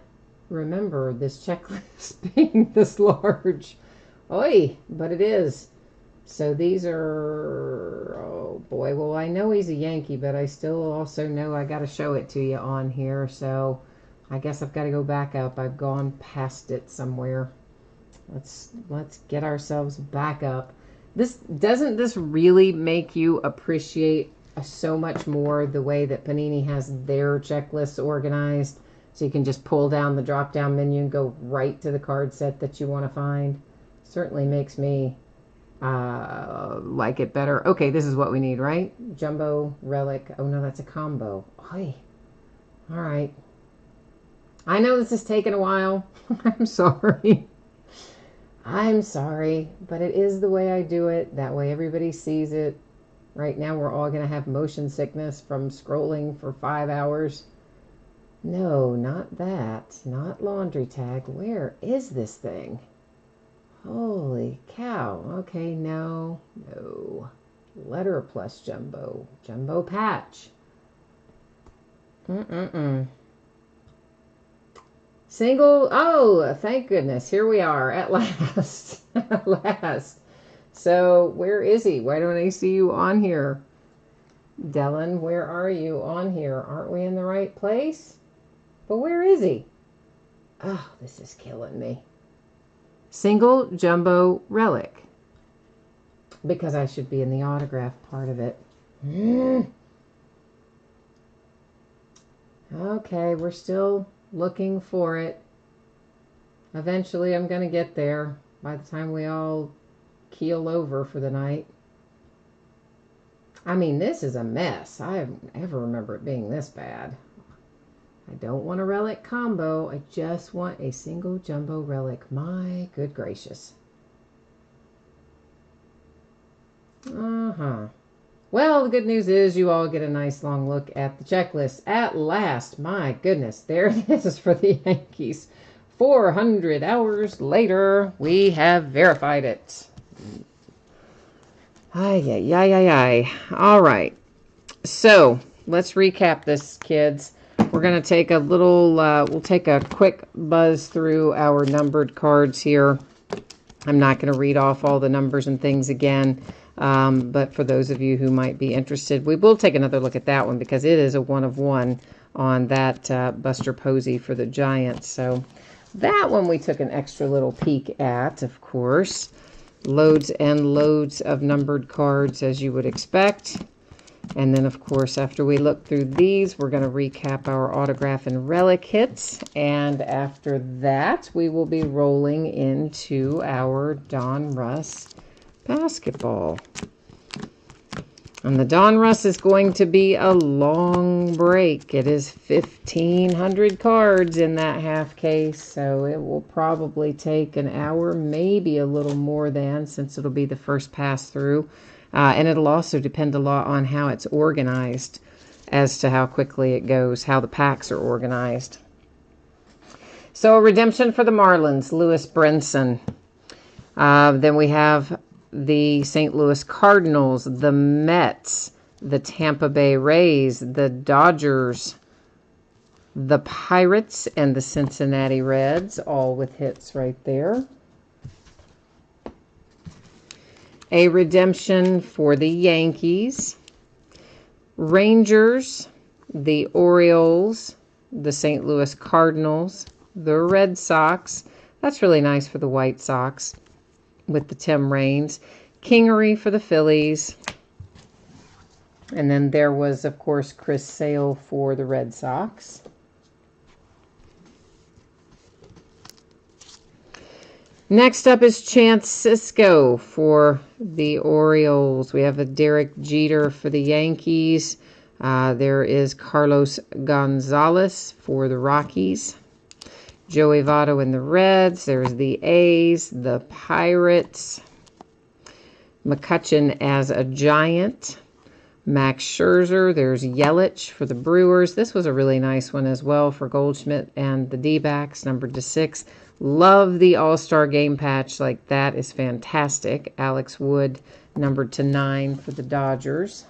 A: remember this checklist being this large. Oy, but it is. So these are, oh boy, well, I know he's a Yankee, but I still also know I got to show it to you on here. So I guess I've got to go back up. I've gone past it somewhere. Let's get ourselves back up. Doesn't this really make you appreciate so much more the way that Panini has their checklists organized? So you can just pull down the drop-down menu and go right to the card set that you want to find. Certainly makes me like it better. Okay, this is what we need, right? Jumbo, relic. Oh, no, that's a combo. Oy. All right. I know this is taking a while. I'm sorry. I'm sorry, but it is the way I do it. That way everybody sees it. Right now we're all going to have motion sickness from scrolling for 5 hours. No, not that. Not laundry tag. Where is this thing? Holy cow. Okay, no. Letter plus jumbo. Jumbo patch. Single. Oh, thank goodness. Here we are at last. At last. So where is he? Why don't I see you on here? Dylan, where are you on here? Aren't we in the right place? But where is he? Oh, this is killing me. Single jumbo relic. Because I should be in the autograph part of it. Okay, we're still looking for it. Eventually I'm going to get there by the time we all keel over for the night. I mean, this is a mess. I don't ever remember it being this bad. I don't want a relic combo. I just want a single jumbo relic. My good gracious. Well, the good news is you all get a nice long look at the checklist. At last, my goodness, there it is for the Yankees. 400 hours later, we have verified it. Ay. All right. So let's recap this, kids. We're going to take a little, we'll take a quick buzz through our numbered cards here. I'm not going to read off all the numbers and things again. But for those of you who might be interested, we will take another look at that one because it is a 1 of 1 on that Buster Posey for the Giants. So that one we took an extra little peek at, of course. Loads and loads of numbered cards, as you would expect. And then, of course, after we look through these, we're going to recap our autograph and relic hits. And after that, we will be rolling into our Donruss basketball. And the Donruss is going to be a long break. It is 1,500 cards in that half case, so it will probably take an hour, maybe a little more than, since it'll be the first pass through. And it'll also depend a lot on how it's organized as to how quickly it goes, how the packs are organized. So a redemption for the Marlins, Lewis Brinson. Then we have the St. Louis Cardinals, the Mets, the Tampa Bay Rays, the Dodgers, the Pirates, and the Cincinnati Reds, all with hits right there. A redemption for the Yankees, Rangers, the Orioles, the St. Louis Cardinals, the Red Sox. That's really nice for the White Sox with the Tim Raines. Kingery for the Phillies. And then there was, of course, Chris Sale for the Red Sox. Next up is Chance Sisco for the Orioles. We have a Derek Jeter for the Yankees. There is Carlos Gonzalez for the Rockies. Joey Votto in the Reds. There's the A's, the Pirates. McCutchen as a Giant. Max Scherzer. There's Yelich for the Brewers. This was a really nice one as well for Goldschmidt and the D-backs, numbered to 6. Love the All-Star Game patch. Like, that is fantastic. Alex Wood, numbered to 9 for the Dodgers.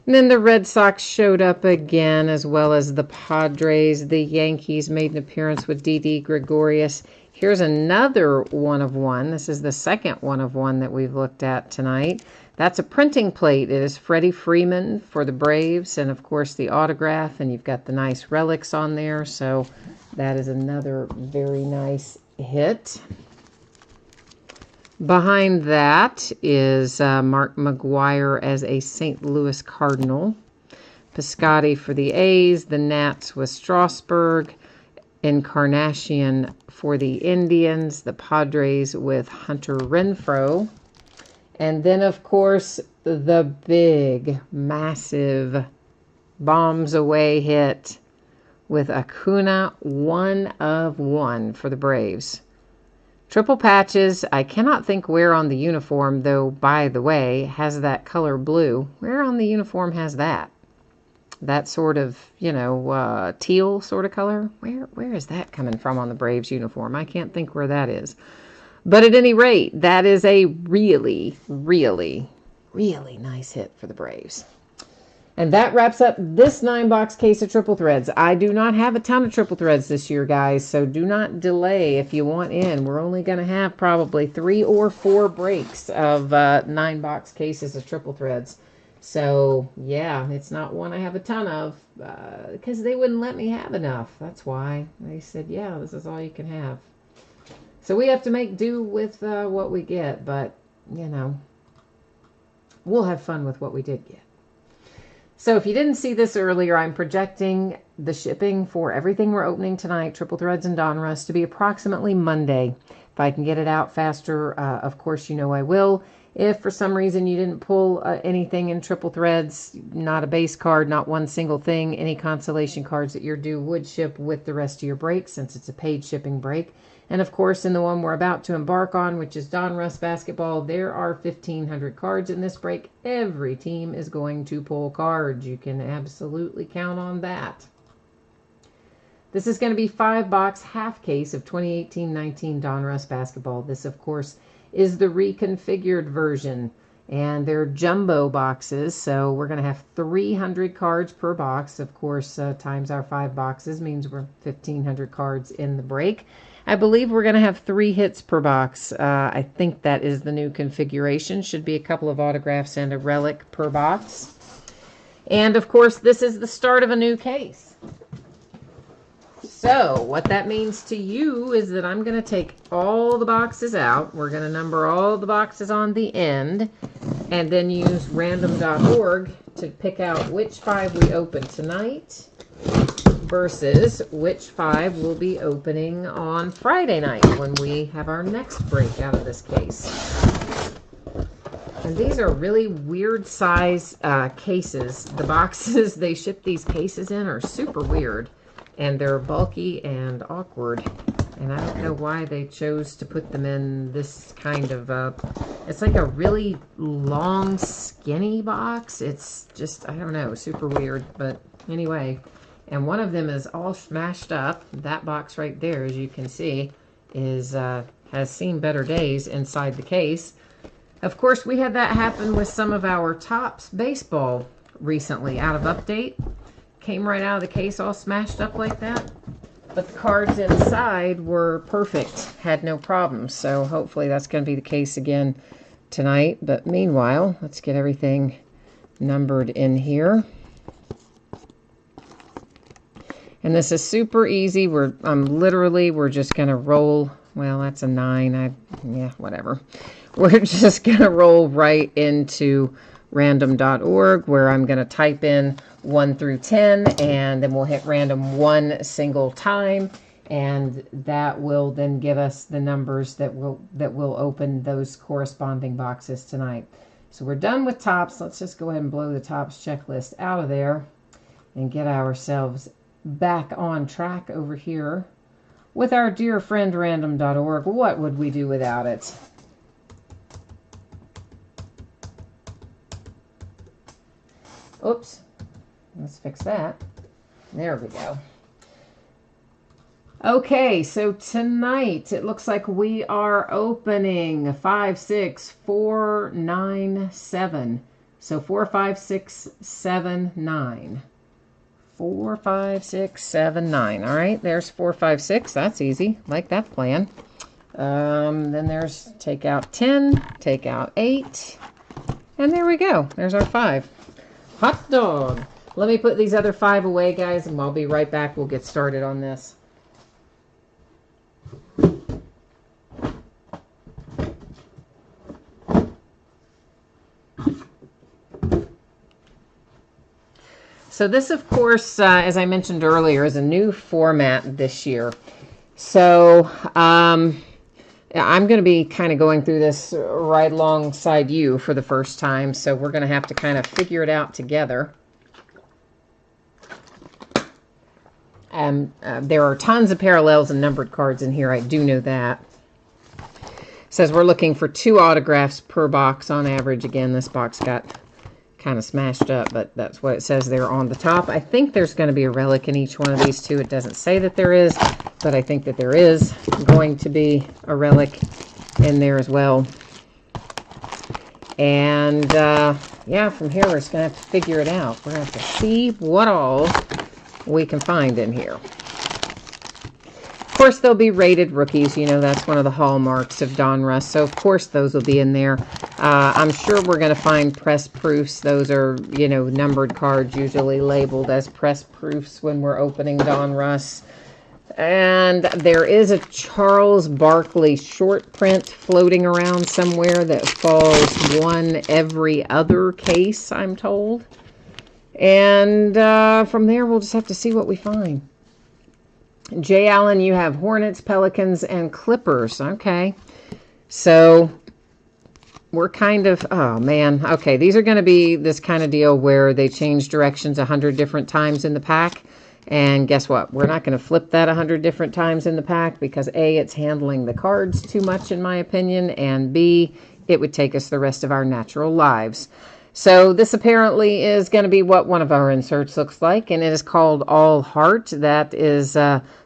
A: And then the Red Sox showed up again, as well as the Padres. The Yankees made an appearance with Didi Gregorius. Here's another 1 of 1. This is the second 1 of 1 that we've looked at tonight. That's a printing plate. It is Freddie Freeman for the Braves, and of course the autograph, and you've got the nice relics on there, so that is another very nice hit. Behind that is Mark McGwire as a St. Louis Cardinal. Piscotty for the A's, the Nats with Strasburg, Encarnacion for the Indians, the Padres with Hunter Renfroe. And then, of course, the big, massive bombs away hit with Acuna, 1 of 1 for the Braves. Triple patches. I cannot think where on the uniform, though, by the way, has that color blue. Where on the uniform has that? That sort of, you know, teal sort of color. Where is that coming from on the Braves uniform? I can't think where that is. But at any rate, that is a really, really, really nice hit for the Braves. And that wraps up this 9-box case of triple threads. I do not have a ton of triple threads this year, guys, so do not delay if you want in. We're only going to have probably 3 or 4 breaks of 9-box cases of triple threads. So, yeah, it's not one I have a ton of because they wouldn't let me have enough. That's why. They said, yeah, this is all you can have. So we have to make do with what we get, but, you know, we'll have fun with what we did get. So if you didn't see this earlier, I'm projecting the shipping for everything we're opening tonight, triple threads and donruss, to be approximately Monday. If I can get it out faster, of course, you know I will. If for some reason you didn't pull anything in triple threads, not a base card, not one single thing, any consolation cards that you're due would ship with the rest of your break since it's a paid shipping break. And of course, in the one we're about to embark on, which is donruss basketball, there are 1,500 cards in this break. Every team is going to pull cards. You can absolutely count on that. This is going to be 5-box half case of 2018-19 donruss basketball. This, of course, is the reconfigured version. And they're jumbo boxes, so we're going to have 300 cards per box. Of course, times our 5 boxes means we're 1,500 cards in the break. I believe we're going to have 3 hits per box. I think that is the new configuration. Should be a couple of autographs and a relic per box. And, of course, this is the start of a new case. So, what that means to you is that I'm going to take all the boxes out. We're going to number all the boxes on the end and then use random.org to pick out which 5 we open tonight versus which 5 we'll be opening on Friday night when we have our next break out of this case. And these are really weird size cases. The boxes they ship these cases in are super weird. And they're bulky and awkward. And I don't know why they chose to put them in this kind of, it's like a really long, skinny box. It's just, I don't know, super weird. But anyway, and one of them is all smashed up. That box right there, as you can see, is has seen better days inside the case. Of course, we had that happen with some of our Topps baseball recently out of update. Came right out of the case all smashed up like that, but the cards inside were perfect, had no problems. So hopefully that's going to be the case again tonight. But meanwhile, let's get everything numbered in here. And this is super easy. We're just going to roll. Well, that's a 9. Yeah, whatever. We're just going to roll right into random.org, where I'm going to type in 1 through 10, and then we'll hit random 1 single time, and that will then give us the numbers that will open those corresponding boxes tonight. So we're done with Topps. Let's just go ahead and blow the Topps checklist out of there and get ourselves back on track over here with our dear friend random.org. What would we do without it? Oops. Let's fix that. There we go. Okay, so tonight it looks like we are opening 5, 6, 4, 9, 7. So 4, 5, 6, 7, 9. 4, 5, 6, 7, 9. All right, there's 4, 5, 6. That's easy. Like that plan. Then there's take out 10, take out 8. And there we go. There's our 5. Hot dog. Let me put these other 5 away, guys, and I'll be right back. We'll get started on this. So this, of course, as I mentioned earlier, is a new format this year. So I'm going to be kind of going through this right alongside you for the first time. So we're going to have to kind of figure it out together. There are tons of parallels and numbered cards in here. I do know that. says we're looking for 2 autographs per box on average. Again, this box got kind of smashed up, but that's what it says there on the top. I think there's going to be a relic in each one of these 2. It doesn't say that there is, but I think that there is going to be a relic in there as well. And yeah, from here we're just going to have to figure it out. We're going to have to see what all we can find in here. Of course, they'll be rated rookies. You know, that's one of the hallmarks of Donruss. So, of course, those will be in there. I'm sure we're going to find press proofs. Those are, you know, numbered cards usually labeled as press proofs when we're opening Donruss. And there is a Charles Barkley short print floating around somewhere that falls one every other case, I'm told. And from there, we'll just have to see what we find. Jay Allen, you have Hornets, Pelicans, and Clippers. Okay. So we're kind of, oh man. Okay, these are going to be this kind of deal where they change directions 100 different times in the pack. And guess what? We're not going to flip that 100 different times in the pack because A, it's handling the cards too much in my opinion, and B, it would take us the rest of our natural lives. So this apparently is going to be what one of our inserts looks like, and it is called All Heart. That is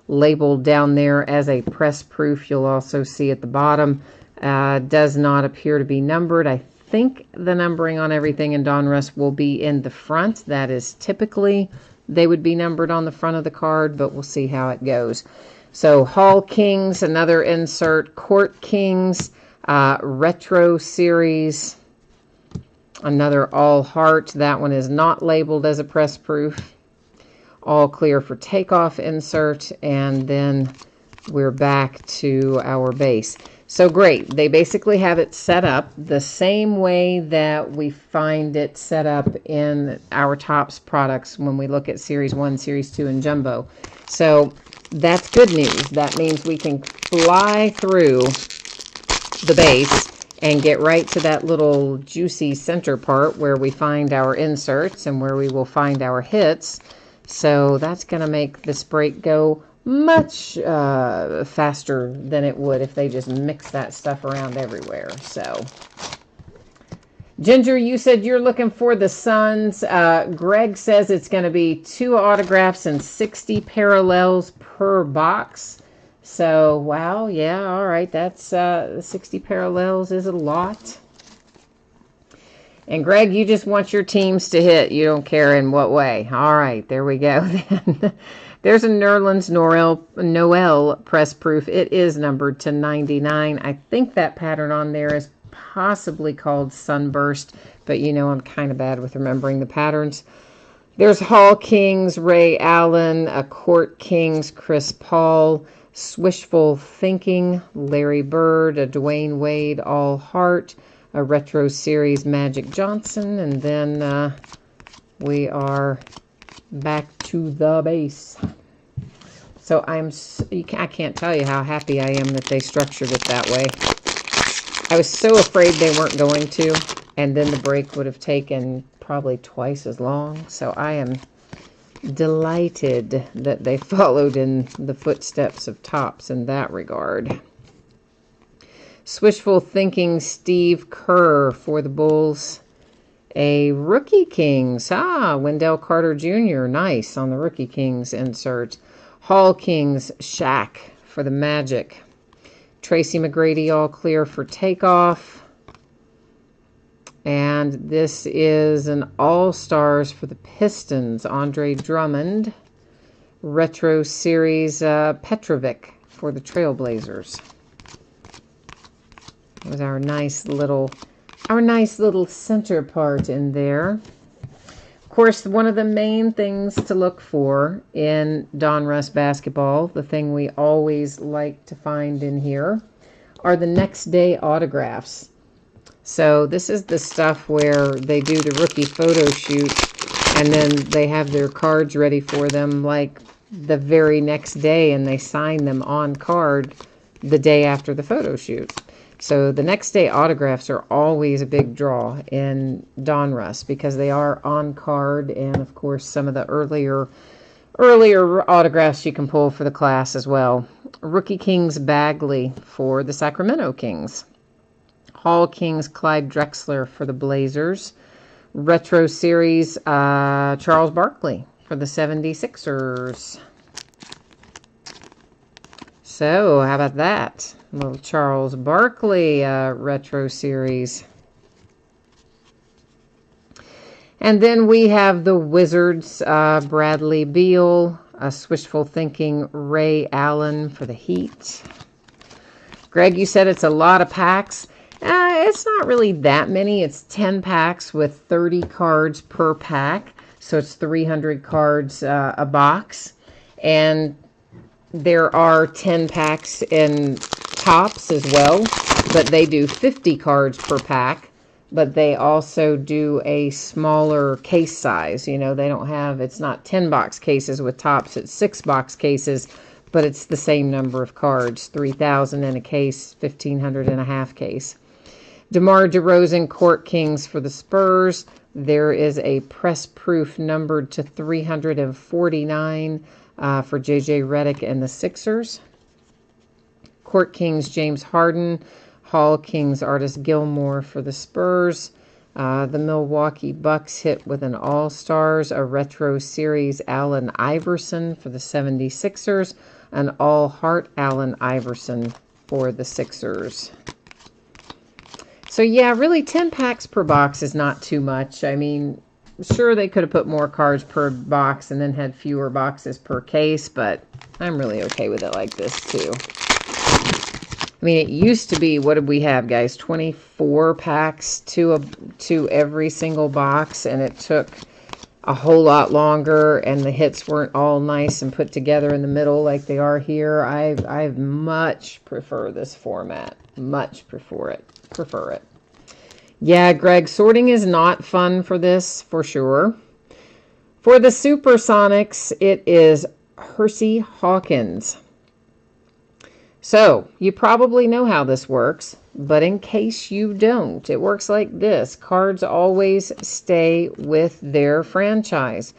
A: labeled down there as a press proof. You'll also see at the bottom. Does not appear to be numbered. I think the numbering on everything in Donruss will be in the front. That is typically, they would be numbered on the front of the card, but we'll see how it goes. So Hall Kings, another insert. Court Kings, Retro Series. Another All Heart. That one is not labeled as a press proof. All Clear for Takeoff insert. And then we're back to our base. So great. They basically have it set up the same way that we find it set up in our Topps products when we look at Series 1, Series 2, and Jumbo. So that's good news. That means we can fly through the base and get right to that little juicy center part where we find our inserts and where we will find our hits. So that's going to make this break go much faster than it would if they just mix that stuff around everywhere. So, Ginger, you said you're looking for the Suns. Greg says it's going to be 2 autographs and 60 parallels per box. So, wow, yeah, all right, that's 60 parallels is a lot. And Greg, you just want your teams to hit. You don't care in what way. All right, there we go then. There's a Nerlens Noel press proof. It is numbered to 99. I think that pattern on there is possibly called Sunburst, but you know I'm kind of bad with remembering the patterns. There's Hall Kings, Ray Allen, a Court Kings, Chris Paul, Swishful Thinking, Larry Bird, a Dwayne Wade, All Heart, a Retro Series Magic Johnson, and then we are back to the base. So I can't tell you how happy I am that they structured it that way. I was so afraid they weren't going to, and then the break would have taken probably twice as long. So I am delighted that they followed in the footsteps of Topps in that regard. Swishful Thinking, Steve Kerr for the Bulls. A Rookie Kings. Wendell Carter Jr. Nice on the Rookie Kings insert. Hall Kings, Shaq for the Magic. Tracy McGrady, All Clear for Takeoff. And this is an All-Stars for the Pistons. Andre Drummond. Retro Series Petrovic for the Trailblazers. That was our nice little center part in there. Of course, one of the main things to look for in Donruss basketball, the thing we always like to find in here, are the next day autographs. So this is the stuff where they do the rookie photo shoot and then they have their cards ready for them like the very next day and they sign them on card the day after the photo shoot. So the next day autographs are always a big draw in Donruss because they are on card, and of course some of the earlier autographs you can pull for the class as well. Rookie Kings Bagley for the Sacramento Kings. Hall Kings, Clyde Drexler for the Blazers. Retro Series, Charles Barkley for the 76ers. So, how about that? A little Charles Barkley Retro Series. And then we have the Wizards, Bradley Beal, Wishful Thinking, Ray Allen for the Heat. Greg, you said it's a lot of packs. It's not really that many. It's 10 packs with 30 cards per pack. So it's 300 cards a box. And there are 10 packs in Topps as well. But they do 50 cards per pack. But they also do a smaller case size. You know, they don't have, it's not 10 box cases with Topps, it's 6 box cases, but it's the same number of cards, 3,000 in a case, 1,500 in a half case. DeMar DeRozan, Court Kings for the Spurs. There is a press proof numbered to 349 for J.J. Redick and the Sixers. Court Kings, James Harden. Hall Kings, Artist Gilmore for the Spurs. The Milwaukee Bucks hit with an All-Stars, a Retro Series Allen Iverson for the 76ers, an All-Heart Allen Iverson for the Sixers. So yeah, really 10 packs per box is not too much. I mean, sure they could have put more cards per box and then had fewer boxes per case, but I'm really okay with it like this too. I mean, it used to be, what did we have, guys? 24 packs to every single box, and it took a whole lot longer, and the hits weren't all nice and put together in the middle like they are here. I much prefer this format. Much prefer it. Yeah, Greg, sorting is not fun for this, for sure. For the Supersonics, it is Hersey Hawkins. So, you probably know how this works, but in case you don't, it works like this. Cards always stay with their franchise.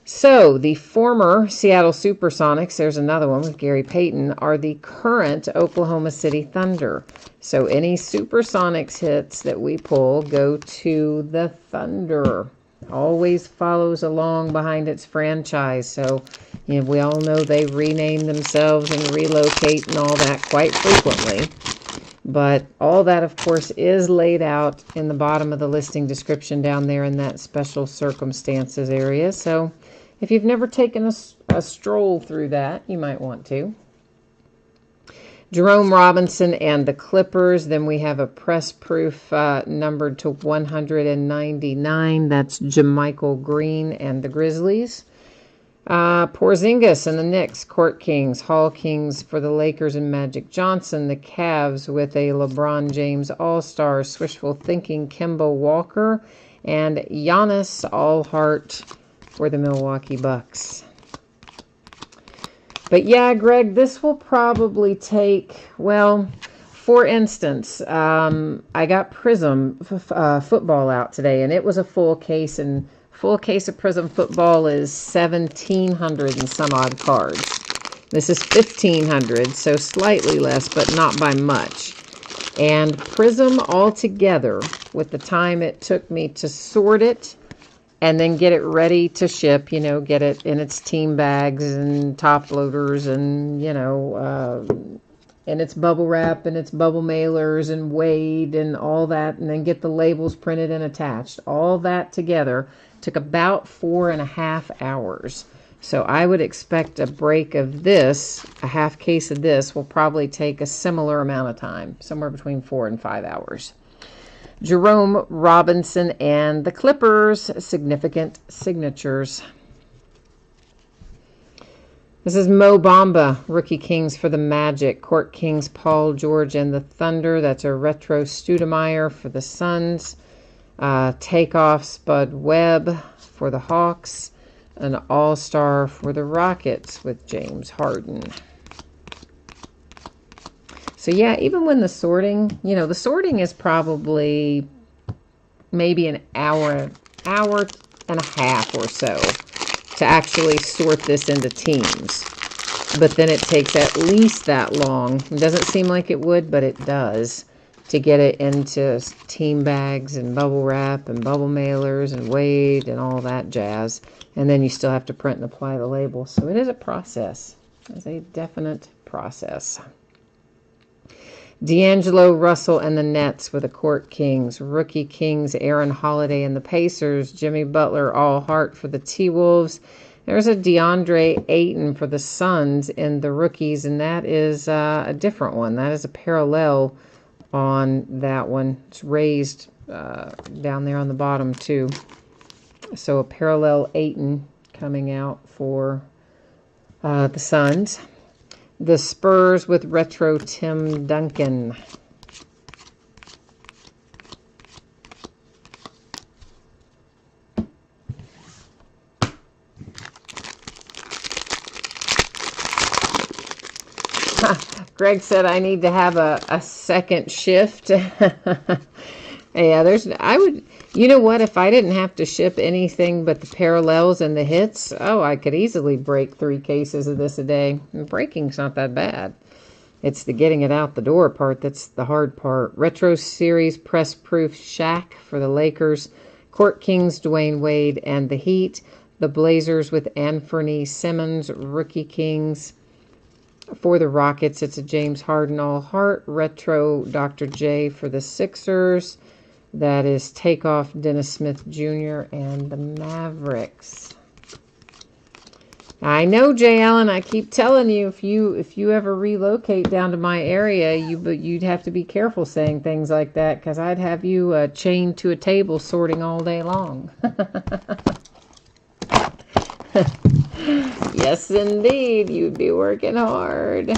A: So, the former Seattle Supersonics, there's another one with Gary Payton, are the current Oklahoma City Thunder. So, any Supersonics hits that we pull go to the Thunder. Always follows along behind its franchise. So, you know, we all know they rename themselves and relocate and all that quite frequently. But all that, of course, is laid out in the bottom of the listing description down there in that special circumstances area. So if you've never taken a stroll through that, you might want to. Jerome Robinson and the Clippers. Then we have a press proof numbered to 199. That's Jermichael Green and the Grizzlies. Porzingis and the Knicks. Court Kings. Hall Kings for the Lakers and Magic Johnson. The Cavs with a LeBron James All-Star. Wishful Thinking, Kemba Walker. And Giannis All-Heart for the Milwaukee Bucks. But yeah, Greg, this will probably take, well, for instance, I got Prism football out today, and it was a full case, and full case of Prism football is 1,700 and some odd cards. This is 1,500, so slightly less, but not by much. And Prism altogether, with the time it took me to sort it, and then get it ready to ship, you know, get it in its team bags and top loaders and, you know, and its bubble wrap and its bubble mailers and weighed and all that, and then get the labels printed and attached. All that together took about 4.5 hours. So I would expect a break of this, a half case of this, will probably take a similar amount of time, somewhere between 4 and 5 hours. Jerome Robinson and the Clippers, significant signatures. This is Mo Bamba, Rookie Kings for the Magic. Court Kings, Paul George and the Thunder. That's a retro Stoudemire for the Suns. Takeoff Spud Webb for the Hawks. An All-Star for the Rockets with James Harden. So yeah, even when the sorting, you know, the sorting is probably maybe an hour and a half or so to actually sort this into teams. But then it takes at least that long. It doesn't seem like it would, but it does, to get it into team bags and bubble wrap and bubble mailers and weighed and all that jazz. And then you still have to print and apply the label. So it is a process. It's a definite process. D'Angelo Russell and the Nets with the Court Kings. Rookie Kings, Aaron Holiday and the Pacers. Jimmy Butler, all heart for the T-Wolves. There's a DeAndre Ayton for the Suns in the rookies, and that is a different one. That is a parallel on that one. It's raised down there on the bottom too. So a parallel Ayton coming out for the Suns. The Spurs with retro Tim Duncan. Greg said I need to have a second shift. Yeah, you know what, if I didn't have to ship anything but the parallels and the hits, I could easily break 3 cases of this a day. And breaking's not that bad. It's the getting it out the door part that's the hard part. Retro Series Press Proof Shaq for the Lakers. Court Kings, Dwayne Wade and the Heat. The Blazers with Anthony Simmons. Rookie Kings. For the Rockets, it's a James Harden all heart. Retro Dr. J for the Sixers. That is Takeoff Dennis Smith Jr. and the Mavericks. I know, Jay Allen, I keep telling you, if you ever relocate down to my area, you'd have to be careful saying things like that, because I'd have you chained to a table sorting all day long. Yes, indeed. You'd be working hard.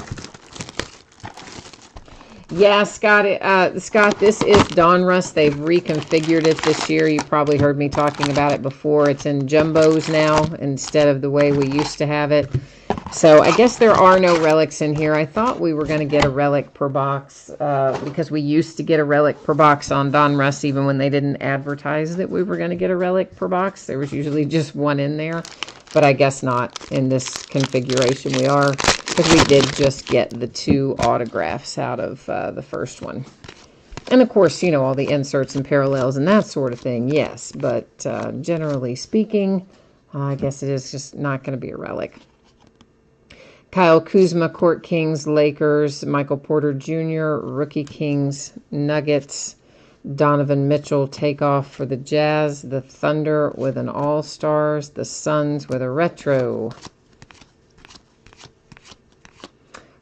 A: Yeah, Scott, this is donruss. They've reconfigured it this year. You probably heard me talking about it before. It's in jumbos now instead of the way we used to have it. So I guess there are no relics in here. I thought we were going to get a relic per box because we used to get a relic per box on donruss even when they didn't advertise that we were going to get a relic per box. There was usually just one in there. But I guess not in this configuration. We are, because we did just get the 2 autographs out of the first one. And of course, you know, all the inserts and parallels and that sort of thing, yes. But generally speaking, I guess it is just not going to be a relic. Kyle Kuzma, Court Kings, Lakers. Michael Porter Jr., Rookie Kings, Nuggets. Donovan Mitchell, Takeoff for the Jazz. The Thunder with an All-Stars. The Suns with a retro.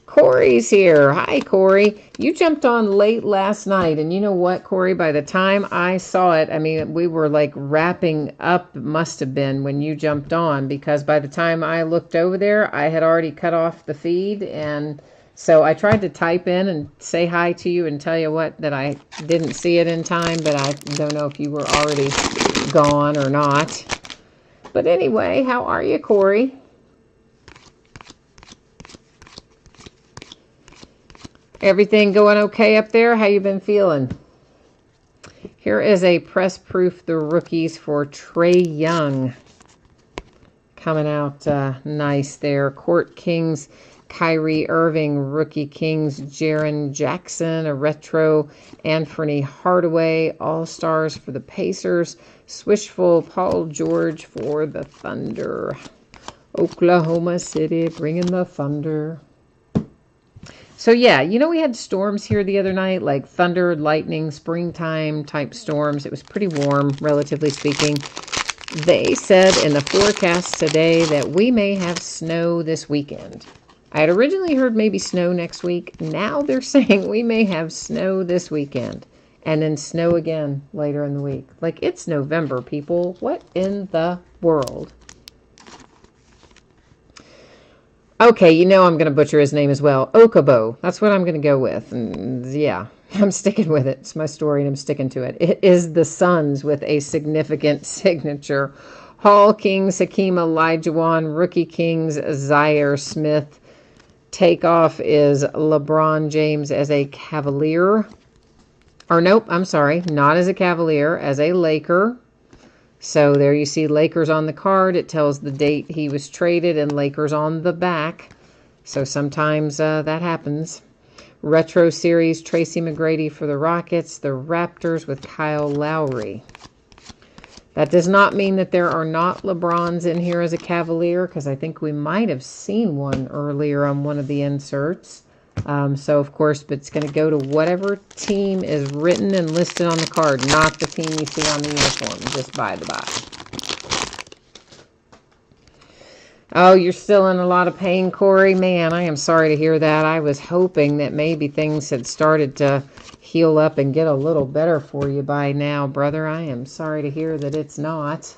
A: Corey's here. Hi, Corey. You jumped on late last night, and you know what, Corey? By the time I saw it, I mean, we were like wrapping up, must have been, when you jumped on, because by the time I looked over there, I had already cut off the feed, and so I tried to type in and say hi to you and tell you what, that I didn't see it in time, but I don't know if you were already gone or not. But anyway, how are you, Corey? Everything going okay up there? How you been feeling? Here is a press proof, the rookies for Trae Young. Coming out nice there. Court Kings, Kyrie Irving. Rookie Kings, Jaren Jackson. A retro, Anthony Hardaway. All-Stars for the Pacers. Swishful, Paul George for the Thunder. Oklahoma City, bringing the Thunder. So yeah, you know, we had storms here the other night, like thunder, lightning, springtime type storms. It was pretty warm, relatively speaking. They said in the forecast today that we may have snow this weekend. I had originally heard maybe snow next week. Now they're saying we may have snow this weekend and then snow again later in the week. Like, it's November, people. What in the world? Okay, you know I'm going to butcher his name as well. Okabo. That's what I'm going to go with. And yeah, I'm sticking with it. It's my story and I'm sticking to it. It is the Suns with a significant signature. Hall Kings, Hakeem Olajuwon. Rookie Kings, Zaire Smith. Takeoff is LeBron James as a Cavalier. Or nope, I'm sorry. Not as a Cavalier, as a Laker. So there you see Lakers on the card. It tells the date he was traded and Lakers on the back. So sometimes that happens. Retro Series, Tracy McGrady for the Rockets. The Raptors with Kyle Lowry. That does not mean that there are not LeBrons in here as a Cavalier, because I think we might have seen one earlier on one of the inserts. So, of course, but it's going to go to whatever team is written and listed on the card, not the team you see on the uniform, just by the by. Oh, you're still in a lot of pain, Corey. Man, I am sorry to hear that. I was hoping that maybe things had started to heal up and get a little better for you by now, brother. I am sorry to hear that it's not.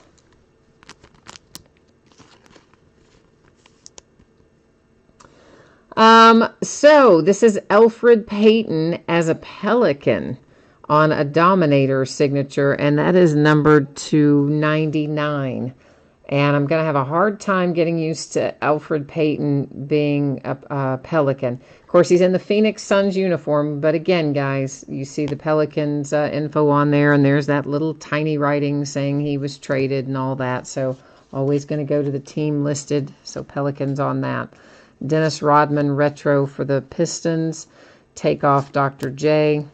A: So this is Elfrid Payton as a Pelican on a Dominator signature, and that is numbered to 99. And I'm going to have a hard time getting used to Elfrid Payton being a Pelican. Of course, he's in the Phoenix Suns uniform, but again, guys, you see the Pelicans info on there, and there's that little tiny writing saying he was traded and all that. So always going to go to the team listed, so Pelicans on that. Dennis Rodman retro for the Pistons. Takeoff Dr. J.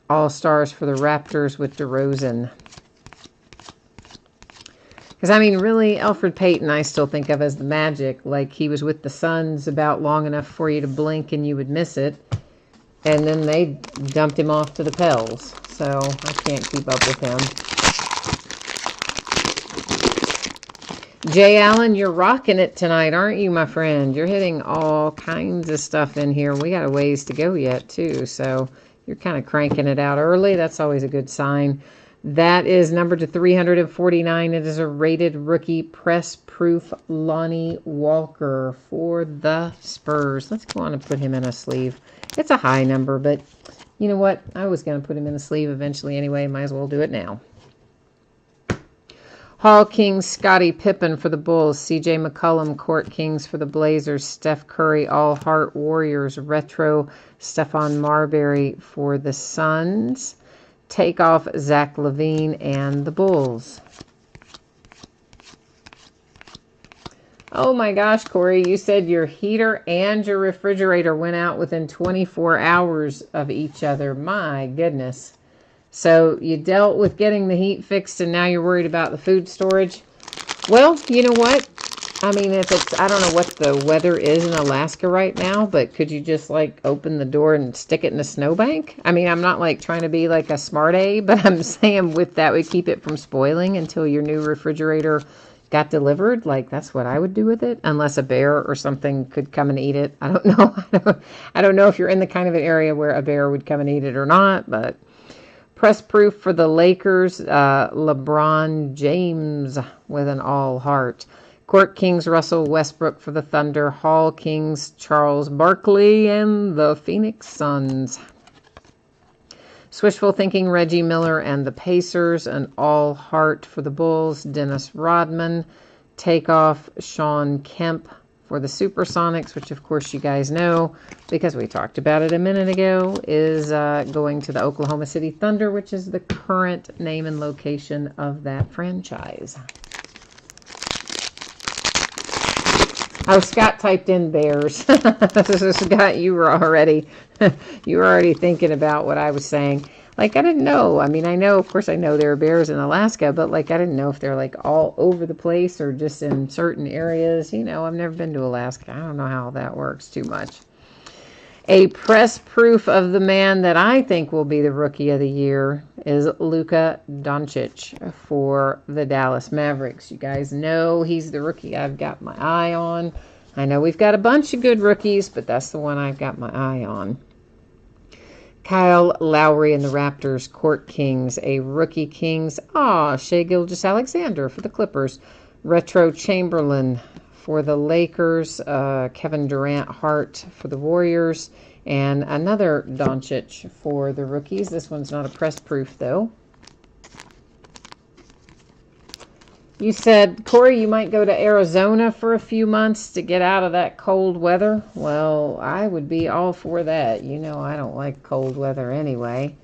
A: All-Stars for the Raptors with DeRozan. Because, I mean, really, Elfrid Payton I still think of as the Magic. Like, he was with the Suns about long enough for you to blink and you would miss it. And then they dumped him off to the Pels. So, I can't keep up with him. Jay Allen, you're rocking it tonight, aren't you, my friend? You're hitting all kinds of stuff in here. We got a ways to go yet, too. So, you're kind of cranking it out early. That's always a good sign. That is numbered to 349. It is a rated rookie press proof Lonnie Walker for the Spurs. Let's go on and put him in a sleeve. It's a high number, but you know what? I was going to put him in a sleeve eventually anyway. Might as well do it now. Hall Kings, Scottie Pippen for the Bulls. C.J. McCollum, Court Kings for the Blazers. Steph Curry, All Heart Warriors. Retro, Stephon Marbury for the Suns. Takeoff, Zach LaVine and the Bulls. Oh my gosh, Corey, you said your heater and your refrigerator went out within 24 hours of each other. My goodness. So you dealt with getting the heat fixed and now you're worried about the food storage. Well, you know what? I mean, if it's, I don't know what the weather is in Alaska right now, but could you just like open the door and stick it in a snowbank? I mean, I'm not like trying to be like a smart A, but I'm saying with that would keep it from spoiling until your new refrigerator got delivered. Like that's what I would do with it, unless a bear or something could come and eat it. I don't know. I don't know if you're in the kind of an area where a bear would come and eat it or not, but press proof for the Lakers, LeBron James with an all heart. Court Kings, Russell Westbrook for the Thunder. Hall Kings, Charles Barkley and the Phoenix Suns. Swishful Thinking, Reggie Miller and the Pacers. An all heart for the Bulls. Dennis Rodman. Takeoff, Sean Kemp for the Supersonics, which of course you guys know, because we talked about it a minute ago, is going to the Oklahoma City Thunder, which is the current name and location of that franchise. Oh, Scott typed in Bears. Scott, you were already thinking about what I was saying. Like, I didn't know. I mean, I know, of course, I know there are bears in Alaska, but like, I didn't know if they're like all over the place or just in certain areas. You know, I've never been to Alaska. I don't know how that works too much. A press proof of the man that I think will be the Rookie of the Year is Luka Doncic for the Dallas Mavericks. You guys know he's the rookie I've got my eye on. I know we've got a bunch of good rookies, but that's the one I've got my eye on. Kyle Lowry and the Raptors, Court Kings, a Rookie Kings. Shai Gilgeous-Alexander for the Clippers. Retro Chamberlain for the Lakers, Kevin Durant Hart for the Warriors, and another Doncic for the rookies. This one's not a press proof, though. You said, Corey, you might go to Arizona for a few months to get out of that cold weather. Well, I would be all for that. You know I don't like cold weather anyway.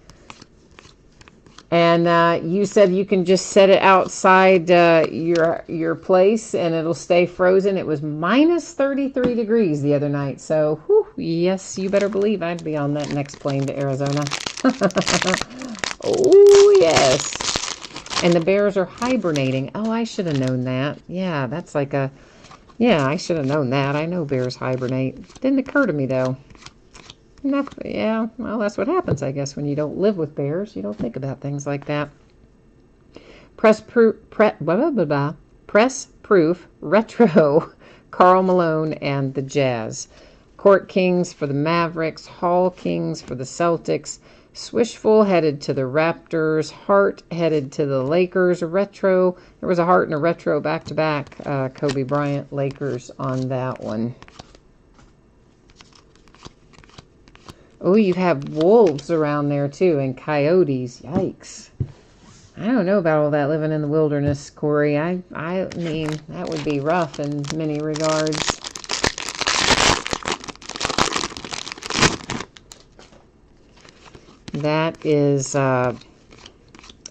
A: And you said you can just set it outside your place and it'll stay frozen. It was minus 33 degrees the other night. So, whew, yes, you better believe I'd be on that next plane to Arizona. Oh, yes. And the bears are hibernating. Oh, I should have known that. Yeah, that's like a... Yeah, I should have known that. I know bears hibernate. Didn't occur to me, though. Yeah, well, that's what happens, I guess, when you don't live with bears. You don't think about things like that. Press Proof Retro, Karl Malone and the Jazz. Court Kings for the Mavericks. Hall Kings for the Celtics. Swishful headed to the Raptors. Hart headed to the Lakers. Retro. There was a Hart and a Retro back-to-back. Kobe Bryant, Lakers on that one. Oh, you have wolves around there, too, and coyotes. Yikes. I don't know about all that living in the wilderness, Corey. I mean, that would be rough in many regards. That is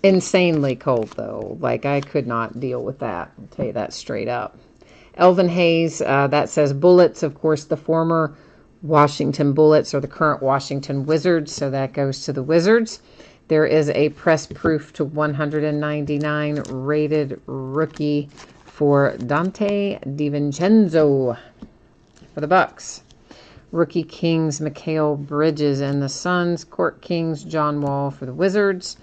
A: insanely cold, though. Like, I could not deal with that. I'll tell you that straight up. Elvin Hayes, that says Bullets. Of course, the former Washington Bullets are the current Washington Wizards, so that goes to the Wizards. There is a press proof to 199 rated rookie for Dante DiVincenzo for the Bucks. Rookie Kings, Mikal Bridges and the Suns. Court Kings, John Wall for the Wizards.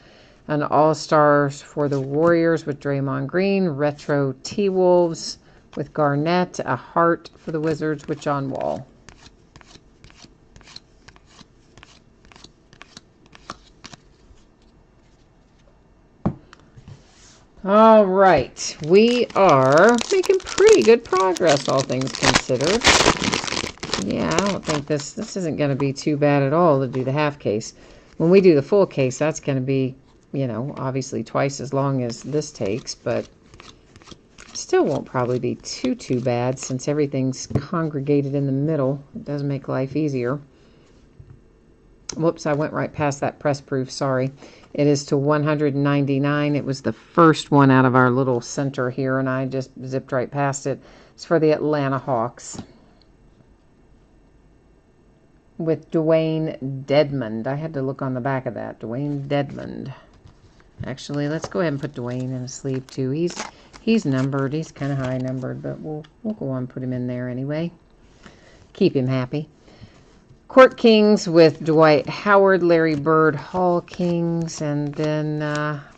A: An All-Stars for the Warriors with Draymond Green. Retro T-Wolves with Garnett. A Heart for the Wizards with John Wall. All right, we are making pretty good progress, all things considered. Yeah, I don't think this isn't going to be too bad at all to do the half case. When we do the full case, that's going to be, you know, obviously twice as long as this takes, but still won't probably be too bad since everything's congregated in the middle. It does make life easier. Whoops, I went right past that press proof, sorry. It is to 199. It was the first one out of our little center here, and I just zipped right past it. It's for the Atlanta Hawks with Dwayne Dedmon. I had to look on the back of that. Dwayne Dedmon. Actually, let's go ahead and put Dwayne in a sleeve, too. He's numbered. He's kind of high numbered, but we'll go on and put him in there anyway. Keep him happy. Court Kings with Dwight Howard, Larry Bird, Hall Kings, and then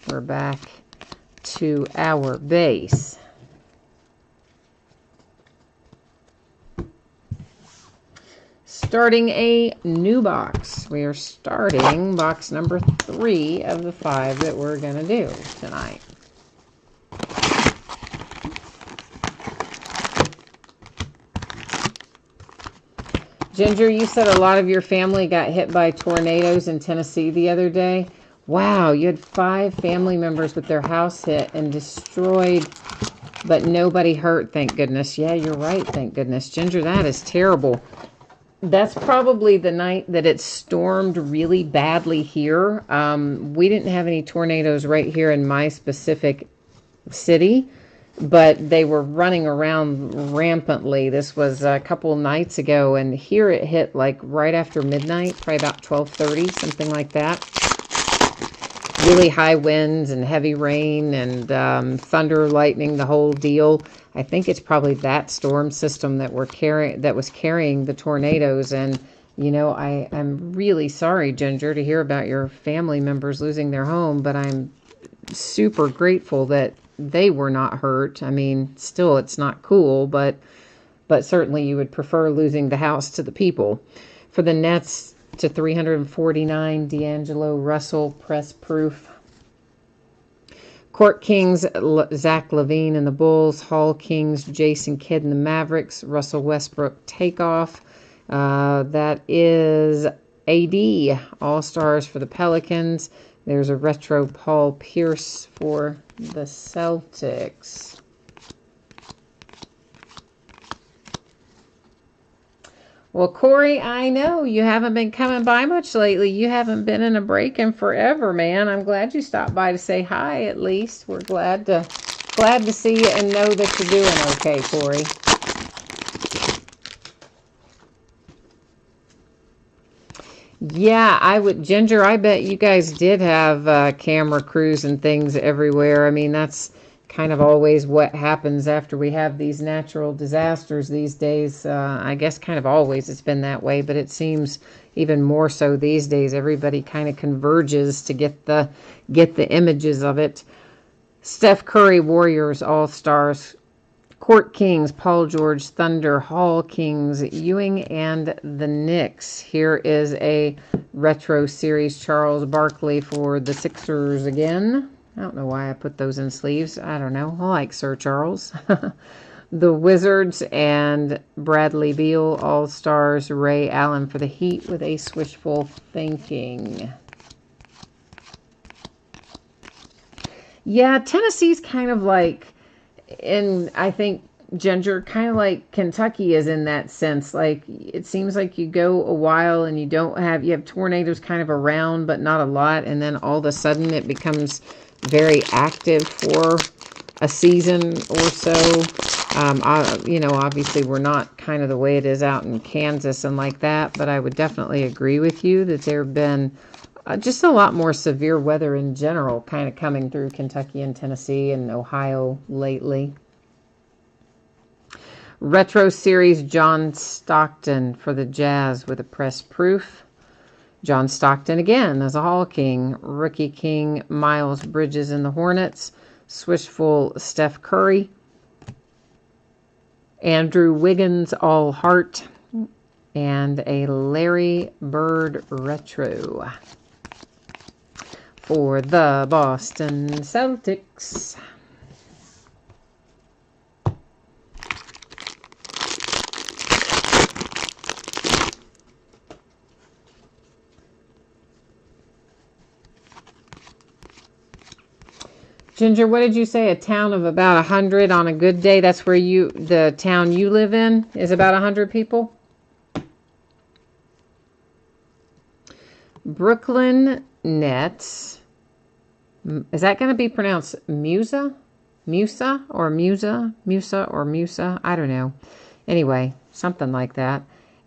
A: we're back to our base. Starting a new box. We are starting box number 3 of the 5 that we're going to do tonight. Ginger, you said a lot of your family got hit by tornadoes in Tennessee the other day. Wow, you had 5 family members with their house hit and destroyed, but nobody hurt, thank goodness. Yeah, you're right, thank goodness. Ginger, that is terrible. That's probably the night that it stormed really badly here. We didn't have any tornadoes right here in my specific city, but they were running around rampantly. This was a couple nights ago, and here it hit like right after midnight, probably about 12:30, something like that. Really high winds and heavy rain and thunder, lightning, the whole deal. I think it's probably that storm system that was carrying the tornadoes. And you know, I'm really sorry, Ginger, to hear about your family members losing their home, but I'm super grateful that they were not hurt. I mean, still, it's not cool, but certainly you would prefer losing the house to the people. For the Nets to 349, D'Angelo Russell, press proof. Court Kings, Zach LaVine and the Bulls. Hall Kings, Jason Kidd and the Mavericks. Russell Westbrook, takeoff. That is AD, All-Stars for the Pelicans. There's a retro Paul Pierce for the Celtics. Well, Corey, I know you haven't been coming by much lately. You haven't been in a break in forever, man. I'm glad you stopped by to say hi, at least. We're glad to see you and know that you're doing okay, Corey. Yeah, I would, Ginger, I bet you guys did have camera crews and things everywhere. I mean, that's kind of always what happens after we have these natural disasters these days. I guess kind of always it's been that way, but it seems even more so these days. Everybody kind of converges to get the images of it. Steph Curry, Warriors, All-Stars. Court Kings, Paul George, Thunder, Hall Kings, Ewing, and the Knicks. Here is a retro series, Charles Barkley for the Sixers again. I don't know why I put those in sleeves. I don't know. I like Sir Charles. The Wizards and Bradley Beal, All-Stars, Ray Allen for the Heat with Ace Wishful Thinking. Yeah, Tennessee's kind of like, and I think, Ginger, kind of like Kentucky is in that sense. Like, it seems like you go a while and you have tornadoes kind of around, but not a lot. And then all of a sudden it becomes very active for a season or so. Obviously we're not kind of the way it is out in Kansas and like that, but I would definitely agree with you that there have been just a lot more severe weather in general kind of coming through Kentucky and Tennessee and Ohio lately. Retro Series, John Stockton for the Jazz with a press proof. John Stockton again as a Hall King. Rookie King, Miles Bridges in the Hornets. Swishful, Steph Curry. Andrew Wiggins, All Heart. And a Larry Bird Retro for the Boston Celtics. Ginger, what did you say? A town of about 100 on a good day? That's where the town you live in is about 100 people? Brooklyn Nets. Is that going to be pronounced Musa? Musa or Musa? Musa or Musa? I don't know. Anyway, something like that.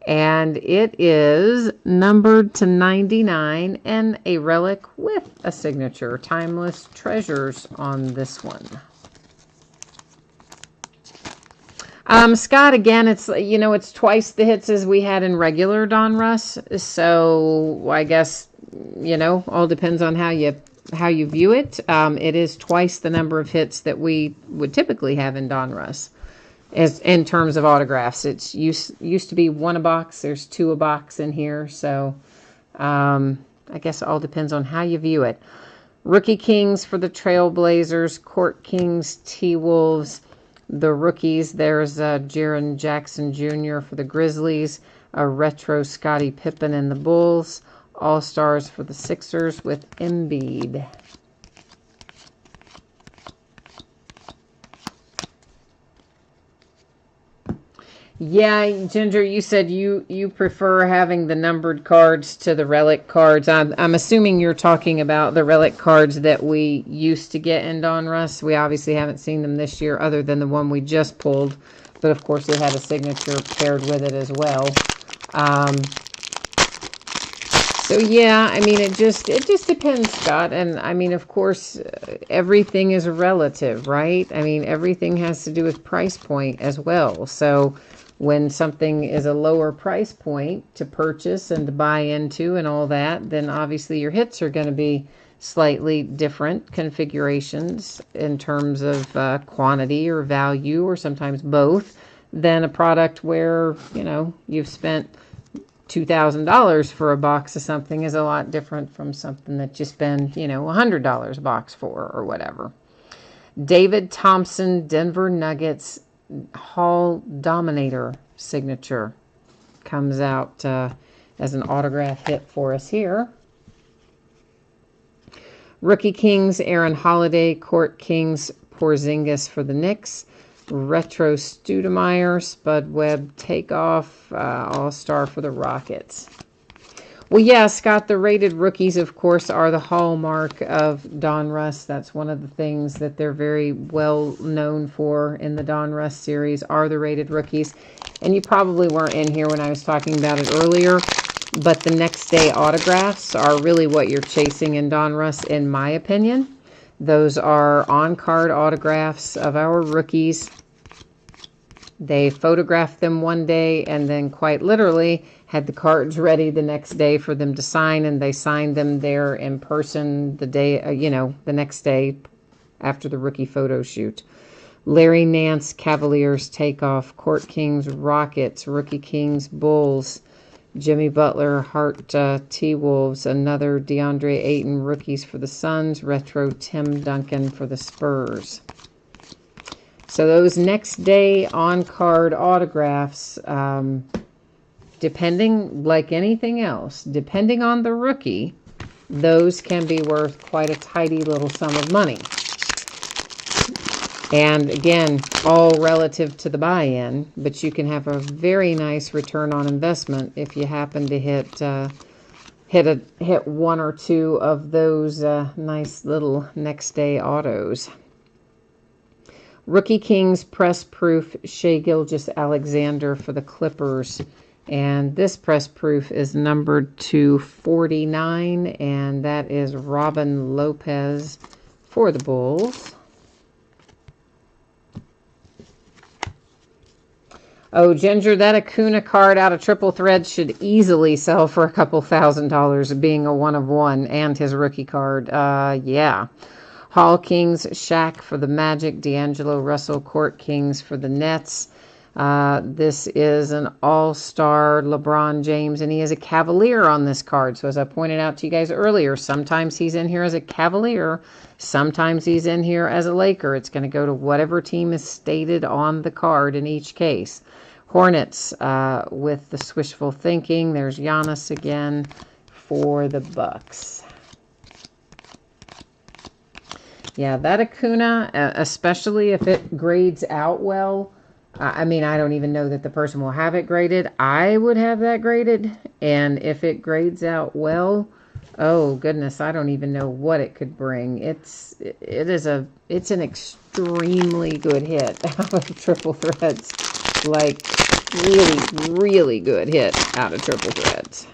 A: And it is numbered to 99 and a relic with a signature. Timeless Treasures on this one. Scott, again, it's twice the hits as we had in regular Donruss. So I guess, all depends on how you view it. It is twice the number of hits that we would typically have in Donruss. As in terms of autographs, it's used to be one a box. There's two a box in here, so I guess it all depends on how you view it. Rookie Kings for the Trailblazers, Court Kings, T-Wolves, the rookies. There's Jaren Jackson Jr. for the Grizzlies, a retro Scottie Pippen and the Bulls, All-Stars for the Sixers with Embiid. Yeah, Ginger, you said you prefer having the numbered cards to the relic cards. I'm assuming you're talking about the relic cards that we used to get in Donruss. We obviously haven't seen them this year other than the one we just pulled. But, of course, it had a signature paired with it as well. So, yeah, I mean, it just depends, Scott. And, I mean, of course, everything is relative, right? I mean, everything has to do with price point as well. So when something is a lower price point to purchase and to buy into and all that, then obviously your hits are going to be slightly different configurations in terms of quantity or value, or sometimes both, than a product where, you've spent $2,000 for a box of something is a lot different from something that you spend, $100 a box for or whatever. David Thompson, Denver Nuggets, Hall Dominator signature comes out as an autograph hit for us here. Rookie Kings, Aaron Holiday, Court Kings, Porzingis for the Knicks, Retro Stoudemire, Spud Webb Takeoff, All-Star for the Rockets. Well, yeah, Scott, the rated rookies, of course, are the hallmark of Donruss. That's one of the things that they're very well known for in the Donruss series, are the rated rookies. And you probably weren't in here when I was talking about it earlier, but the next day autographs are really what you're chasing in Donruss, in my opinion. Those are on-card autographs of our rookies. They photographed them one day and then quite literally had the cards ready the next day for them to sign, and they signed them there in person the day, the next day after the rookie photo shoot. Larry Nance, Cavaliers takeoff, Court Kings, Rockets, Rookie Kings, Bulls, Jimmy Butler, Hart, T-Wolves, another DeAndre Ayton, rookies for the Suns, retro Tim Duncan for the Spurs. So those next day on-card autographs, depending, like anything else, depending on the rookie, those can be worth quite a tidy little sum of money. And again, all relative to the buy-in, but you can have a very nice return on investment if you happen to hit one or two of those nice little next day autos. Rookie Kings press proof Shai Gilgeous-Alexander for the Clippers, and this press proof is numbered to 49, and that is Robin Lopez for the Bulls. Oh, Ginger, that Acuna card out of Triple Threads should easily sell for a couple $1,000, being a 1-of-1, and his rookie card. Yeah. Hall Kings, Shaq for the Magic, D'Angelo Russell, Court Kings for the Nets. This is an all-star LeBron James, and he is a Cavalier on this card. So as I pointed out to you guys earlier, sometimes he's in here as a Cavalier, sometimes he's in here as a Laker. It's going to go to whatever team is stated on the card in each case. Hornets with the swishful thinking. There's Giannis again for the Bucks. Yeah, that Acuna, especially if it grades out well, I mean, I don't even know that the person will have it graded. I would have that graded, and if it grades out well, oh goodness, I don't even know what it could bring. It's an extremely good hit out of Triple Threads, like really, really good hit out of Triple Threads.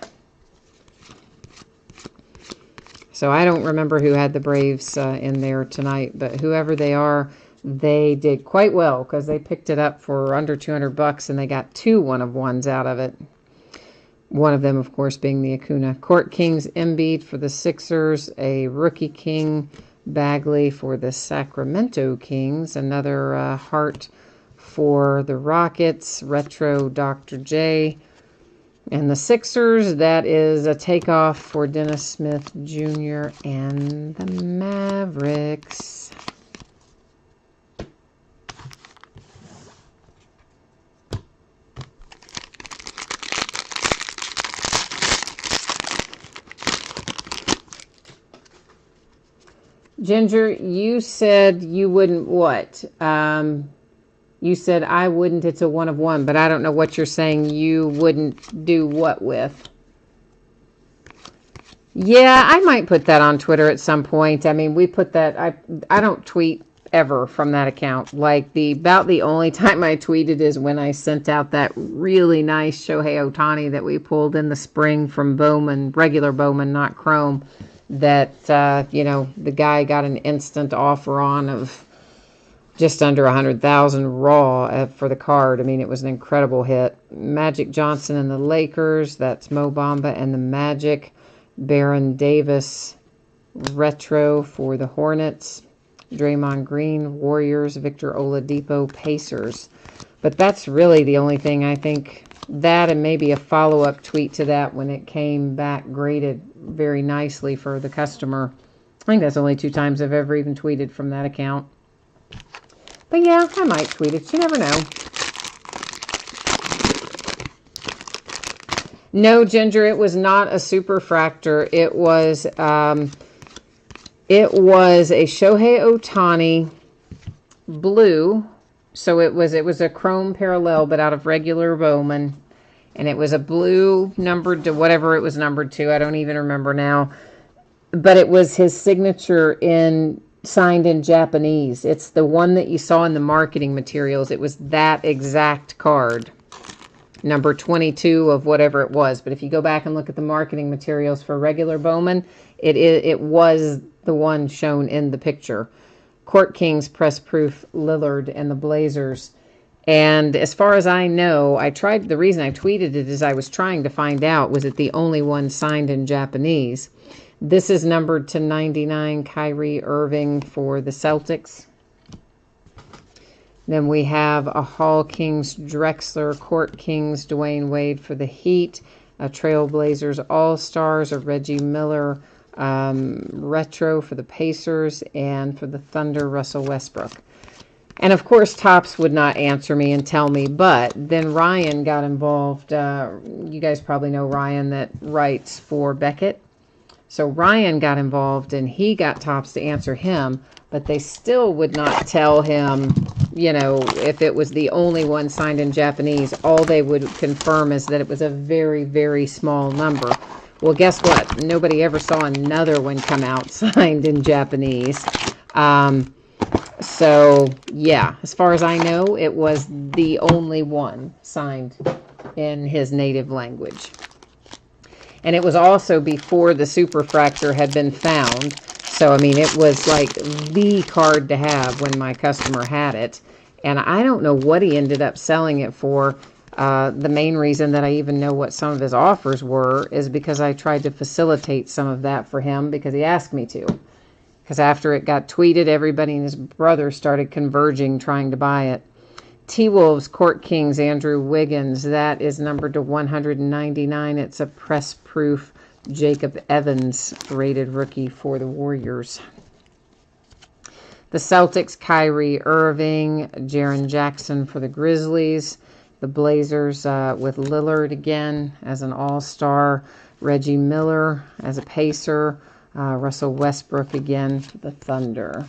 A: So I don't remember who had the Braves in there tonight, but whoever they are, they did quite well because they picked it up for under $200 and they got 2 1-of-1s out of it. One of them, of course, being the Acuna. Court Kings, Embiid for the Sixers, a Rookie King, Bagley for the Sacramento Kings, another Hart for the Rockets, retro Dr. J. And the Sixers, that is a takeoff for Dennis Smith Jr. and the Mavericks. Ginger, you said you wouldn't what? You said I wouldn't, it's a 1-of-1, but I don't know what you're saying you wouldn't do what with. Yeah, I might put that on Twitter at some point. I mean, we put that, I don't tweet ever from that account. Like about the only time I tweeted is when I sent out that really nice Shohei Ohtani that we pulled in the spring from Bowman, regular Bowman, not Chrome, that, the guy got an instant offer on of just under 100,000 raw for the card. I mean, it was an incredible hit. Magic Johnson and the Lakers. That's Mo Bamba and the Magic. Baron Davis, retro for the Hornets. Draymond Green, Warriors. Victor Oladipo, Pacers. But that's really the only thing I think. That and maybe a follow-up tweet to that when it came back graded very nicely for the customer. I think that's only 2 times I've ever even tweeted from that account. But yeah, I might tweet it. You never know. No, Ginger, it was not a superfractor. It was a Shohei Ohtani blue. So it was a chrome parallel, but out of regular Bowman. And it was a blue numbered to whatever it was numbered to. I don't even remember now. But it was his signature signed in Japanese. It's the one that you saw in the marketing materials. It was that exact card. number 22 of whatever it was. But if you go back and look at the marketing materials for regular Bowman, it was the one shown in the picture. Court Kings, Press Proof, Lillard, and the Blazers. And as far as I know, the reason I tweeted it is I was trying to find out, was it the only one signed in Japanese? This is numbered to 99, Kyrie Irving for the Celtics. Then we have a Hall Kings, Drexler, Court Kings, Dwayne Wade for the Heat, a Trailblazers All-Stars, a Reggie Miller retro for the Pacers, and for the Thunder, Russell Westbrook. And of course, Topps would not answer me and tell me, but then Ryan got involved. You guys probably know Ryan that writes for Beckett. So Ryan got involved and he got Topps to answer him, but they still would not tell him, you know, if it was the only one signed in Japanese. All they would confirm is that it was a very, very small number. Well, guess what? Nobody ever saw another one come out signed in Japanese. So, yeah, as far as I know, it was the only one signed in his native language. And it was also before the Superfractor had been found. So, I mean, it was like the card to have when my customer had it. And I don't know what he ended up selling it for. The main reason that I even know what some of his offers were is because I tried to facilitate some of that for him because he asked me to. Because after it got tweeted, everybody and his brother started converging trying to buy it. T-Wolves, Court Kings, Andrew Wiggins. That is numbered to 199. It's a press-proof Jacob Evans rated rookie for the Warriors. The Celtics, Kyrie Irving, Jaren Jackson for the Grizzlies. The Blazers with Lillard again as an all-star. Reggie Miller as a Pacer. Russell Westbrook again for the Thunder.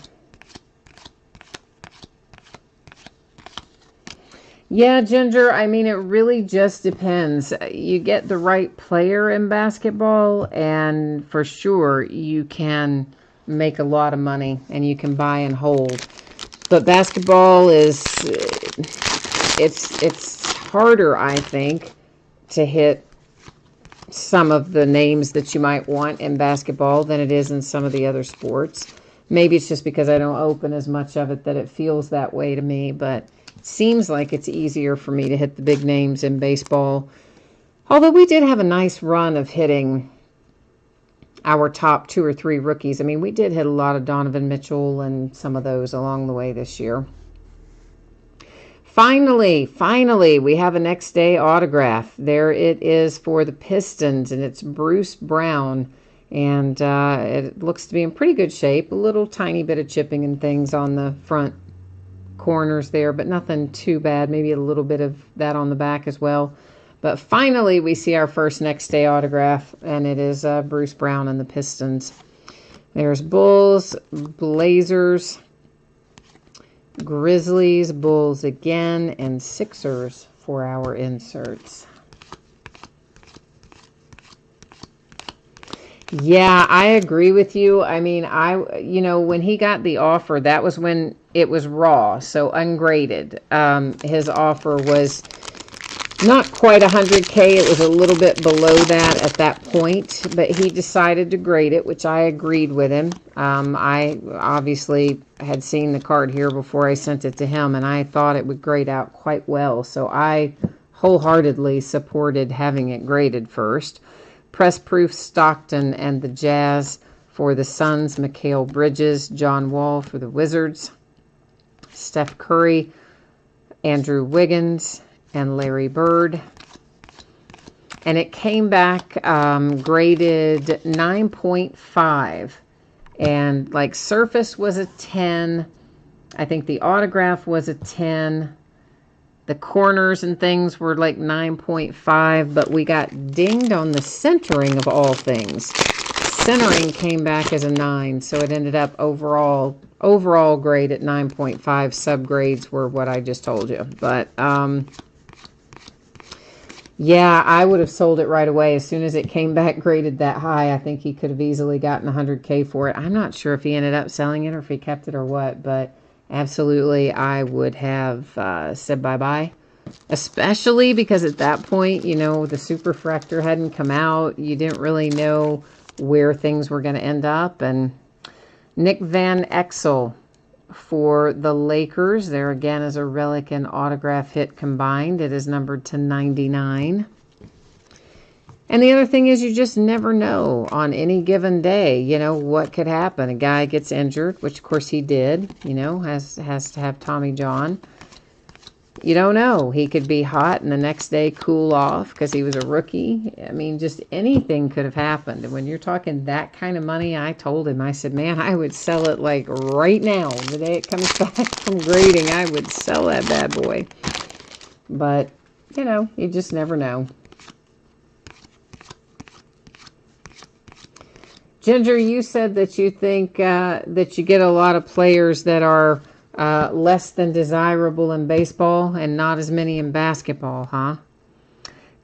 A: Yeah, Ginger, I mean, it really just depends. You get the right player in basketball, and for sure you can make a lot of money, and you can buy and hold. But basketball is, it's harder, I think, to hit some of the names that you might want in basketball than it is in some of the other sports. Maybe it's just because I don't open as much of it that it feels that way to me, but it seems like it's easier for me to hit the big names in baseball. Although we did have a nice run of hitting our top 2 or 3 rookies. I mean, we did hit a lot of Donovan Mitchell and some of those along the way this year. Finally, we have a next day autograph. There it is for the Pistons, and it's Bruce Brown. And it looks to be in pretty good shape. A little tiny bit of chipping and things on the front corners there, but nothing too bad. Maybe a little bit of that on the back as well. But finally, we see our first next day autograph, and it is Bruce Brown and the Pistons. There's Bulls, Blazers, Grizzlies, Bulls again, and Sixers for our inserts. Yeah, I agree with you. I mean, when he got the offer, that was when it was raw, so ungraded. His offer was not quite 100K. It was a little bit below that at that point, but he decided to grade it, which I agreed with him. I obviously had seen the card here before I sent it to him, and I thought it would grade out quite well, so I wholeheartedly supported having it graded first. Press Proof Stockton and the Jazz for the Suns, Mikal Bridges, John Wall for the Wizards, Steph Curry, Andrew Wiggins, and Larry Bird. And it came back graded 9.5. And like surface was a 10. I think the autograph was a 10. The corners and things were like 9.5, but we got dinged on the centering of all things. Centering came back as a 9, so it ended up overall grade at 9.5. Subgrades were what I just told you. But yeah, I would have sold it right away. As soon as it came back graded that high, I think he could have easily gotten 100K for it. I'm not sure if he ended up selling it or if he kept it or what, but absolutely I would have said bye-bye especially because at that point, you know, the superfractor hadn't come out. You didn't really know where things were going to end up. And Nick Van Exel for the Lakers. There again is a relic and autograph hit combined. It is numbered to 99. And the other thing is you just never know on any given day, you know, what could happen. A guy gets injured, which of course he did, you know, has to have Tommy John. You don't know. He could be hot and the next day cool off because he was a rookie. I mean, just anything could have happened. And when you're talking that kind of money, I told him, I said, man, I would sell it like right now. The day it comes back from grading, I would sell that bad boy. But, you know, you just never know. Ginger, you said that you think that you get a lot of players that are less than desirable in baseball and not as many in basketball, huh?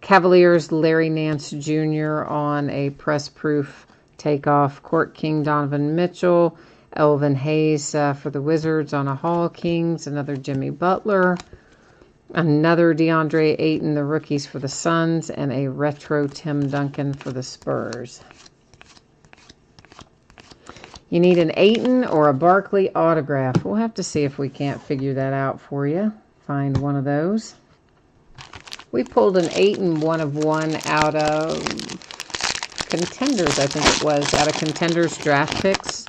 A: Cavaliers, Larry Nance Jr. on a press-proof takeoff. Court King, Donovan Mitchell. Elvin Hayes for the Wizards on a Hall Kings. Another Jimmy Butler. Another DeAndre Ayton, the rookies for the Suns. And a retro Tim Duncan for the Spurs. You need an Ayton or a Barkley autograph. We'll have to see if we can't figure that out for you. Find one of those. We pulled an Ayton 1 of 1 out of Contenders, I think it was. Out of Contenders draft picks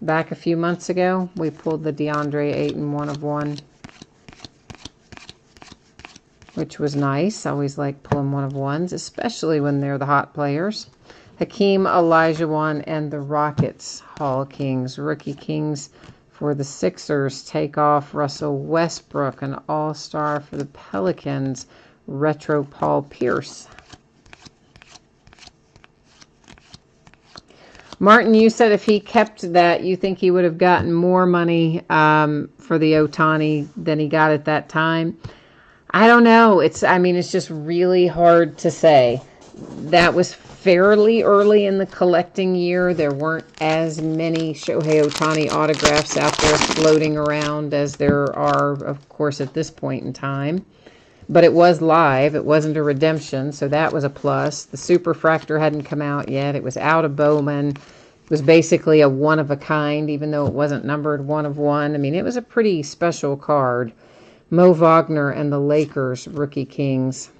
A: back a few months ago. We pulled the DeAndre Ayton 1 of 1. Which was nice. I always like pulling 1 of 1s, especially when they're the hot players. Hakeem Olajuwon and the Rockets, Hall Kings. Rookie Kings for the Sixers. Take off Russell Westbrook, an all-star for the Pelicans. Retro Paul Pierce. Martin, you said if he kept that, you think he would have gotten more money for the Ohtani than he got at that time. I don't know. It's just really hard to say. That was fairly early in the collecting year. There weren't as many Shohei Ohtani autographs out there floating around as there are, of course, at this point in time. But it was live. It wasn't a redemption, so that was a plus. The Superfractor hadn't come out yet. It was out of Bowman. It was basically a one of a kind, even though it wasn't numbered 1 of 1. I mean, it was a pretty special card. Mo Wagner and the Lakers, Rookie Kings.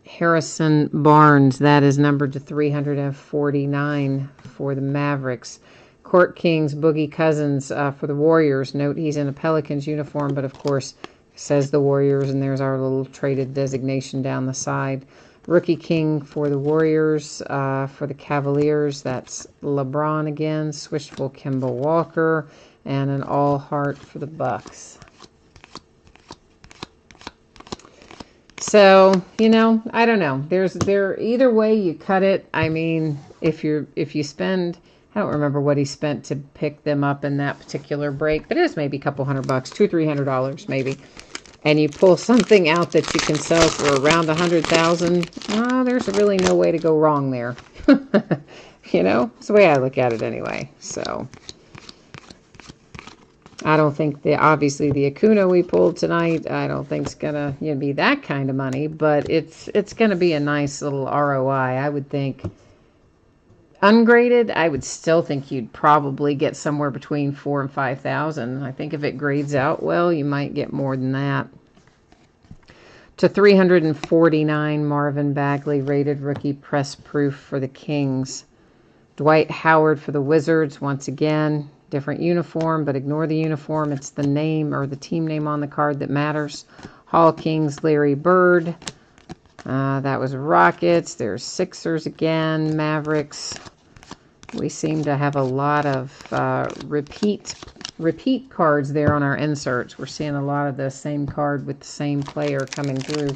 A: Harrison Barnes, that is numbered to 349 for the Mavericks. Court Kings, Boogie Cousins for the Warriors. Note he's in a Pelicans uniform, but of course says the Warriors, and there's our little traded designation down the side. Rookie King for the Warriors. For the Cavaliers, that's LeBron again. Swishful Kemba Walker, and an all heart for the Bucks. So, you know, I don't know. Either way you cut it. I mean, if you spend, I don't remember what he spent to pick them up in that particular break, but it was maybe a couple $100, $200-300 maybe. And you pull something out that you can sell for around $100,000. Well, there's really no way to go wrong there. You know, it's the way I look at it anyway. So I don't think obviously the Acuna we pulled tonight, I don't think it's gonna be that kind of money, but it's gonna be a nice little ROI. I would think ungraded, I would still think you'd probably get somewhere between $4,000 and $5,000. I think if it grades out well, you might get more than that. To 349, Marvin Bagley, rated rookie press proof for the Kings. Dwight Howard for the Wizards, once again. Different uniform, but ignore the uniform. It's the name or the team name on the card that matters. Hall Kings, Larry Bird. That was Rockets. There's Sixers again. Mavericks. We seem to have a lot of repeat cards there on our inserts. We're seeing a lot of the same card with the same player coming through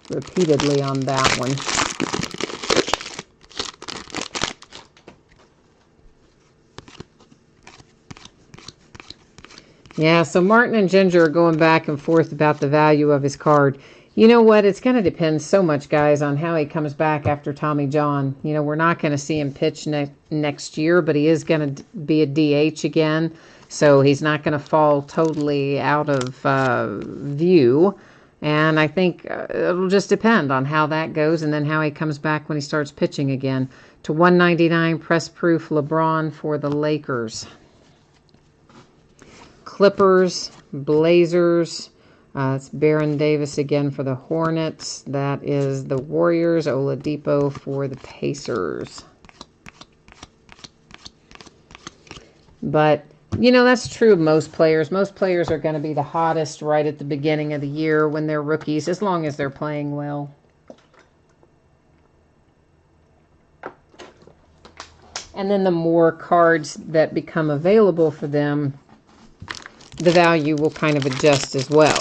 A: repeatedly on that one. Yeah, so Martin and Ginger are going back and forth about the value of his card. You know what? It's going to depend so much, guys, on how he comes back after Tommy John. You know, we're not going to see him pitch next year, but he is going to be a DH again. So he's not going to fall totally out of view. And I think it'll just depend on how that goes and then how he comes back when he starts pitching again. To 199 press proof LeBron for the Lakers. Clippers, Blazers. It's Baron Davis again for the Hornets. That is the Warriors. Oladipo for the Pacers. But, you know, that's true of most players. Most players are going to be the hottest right at the beginning of the year when they're rookies, as long as they're playing well. And then the more cards that become available for them, the value will kind of adjust as well.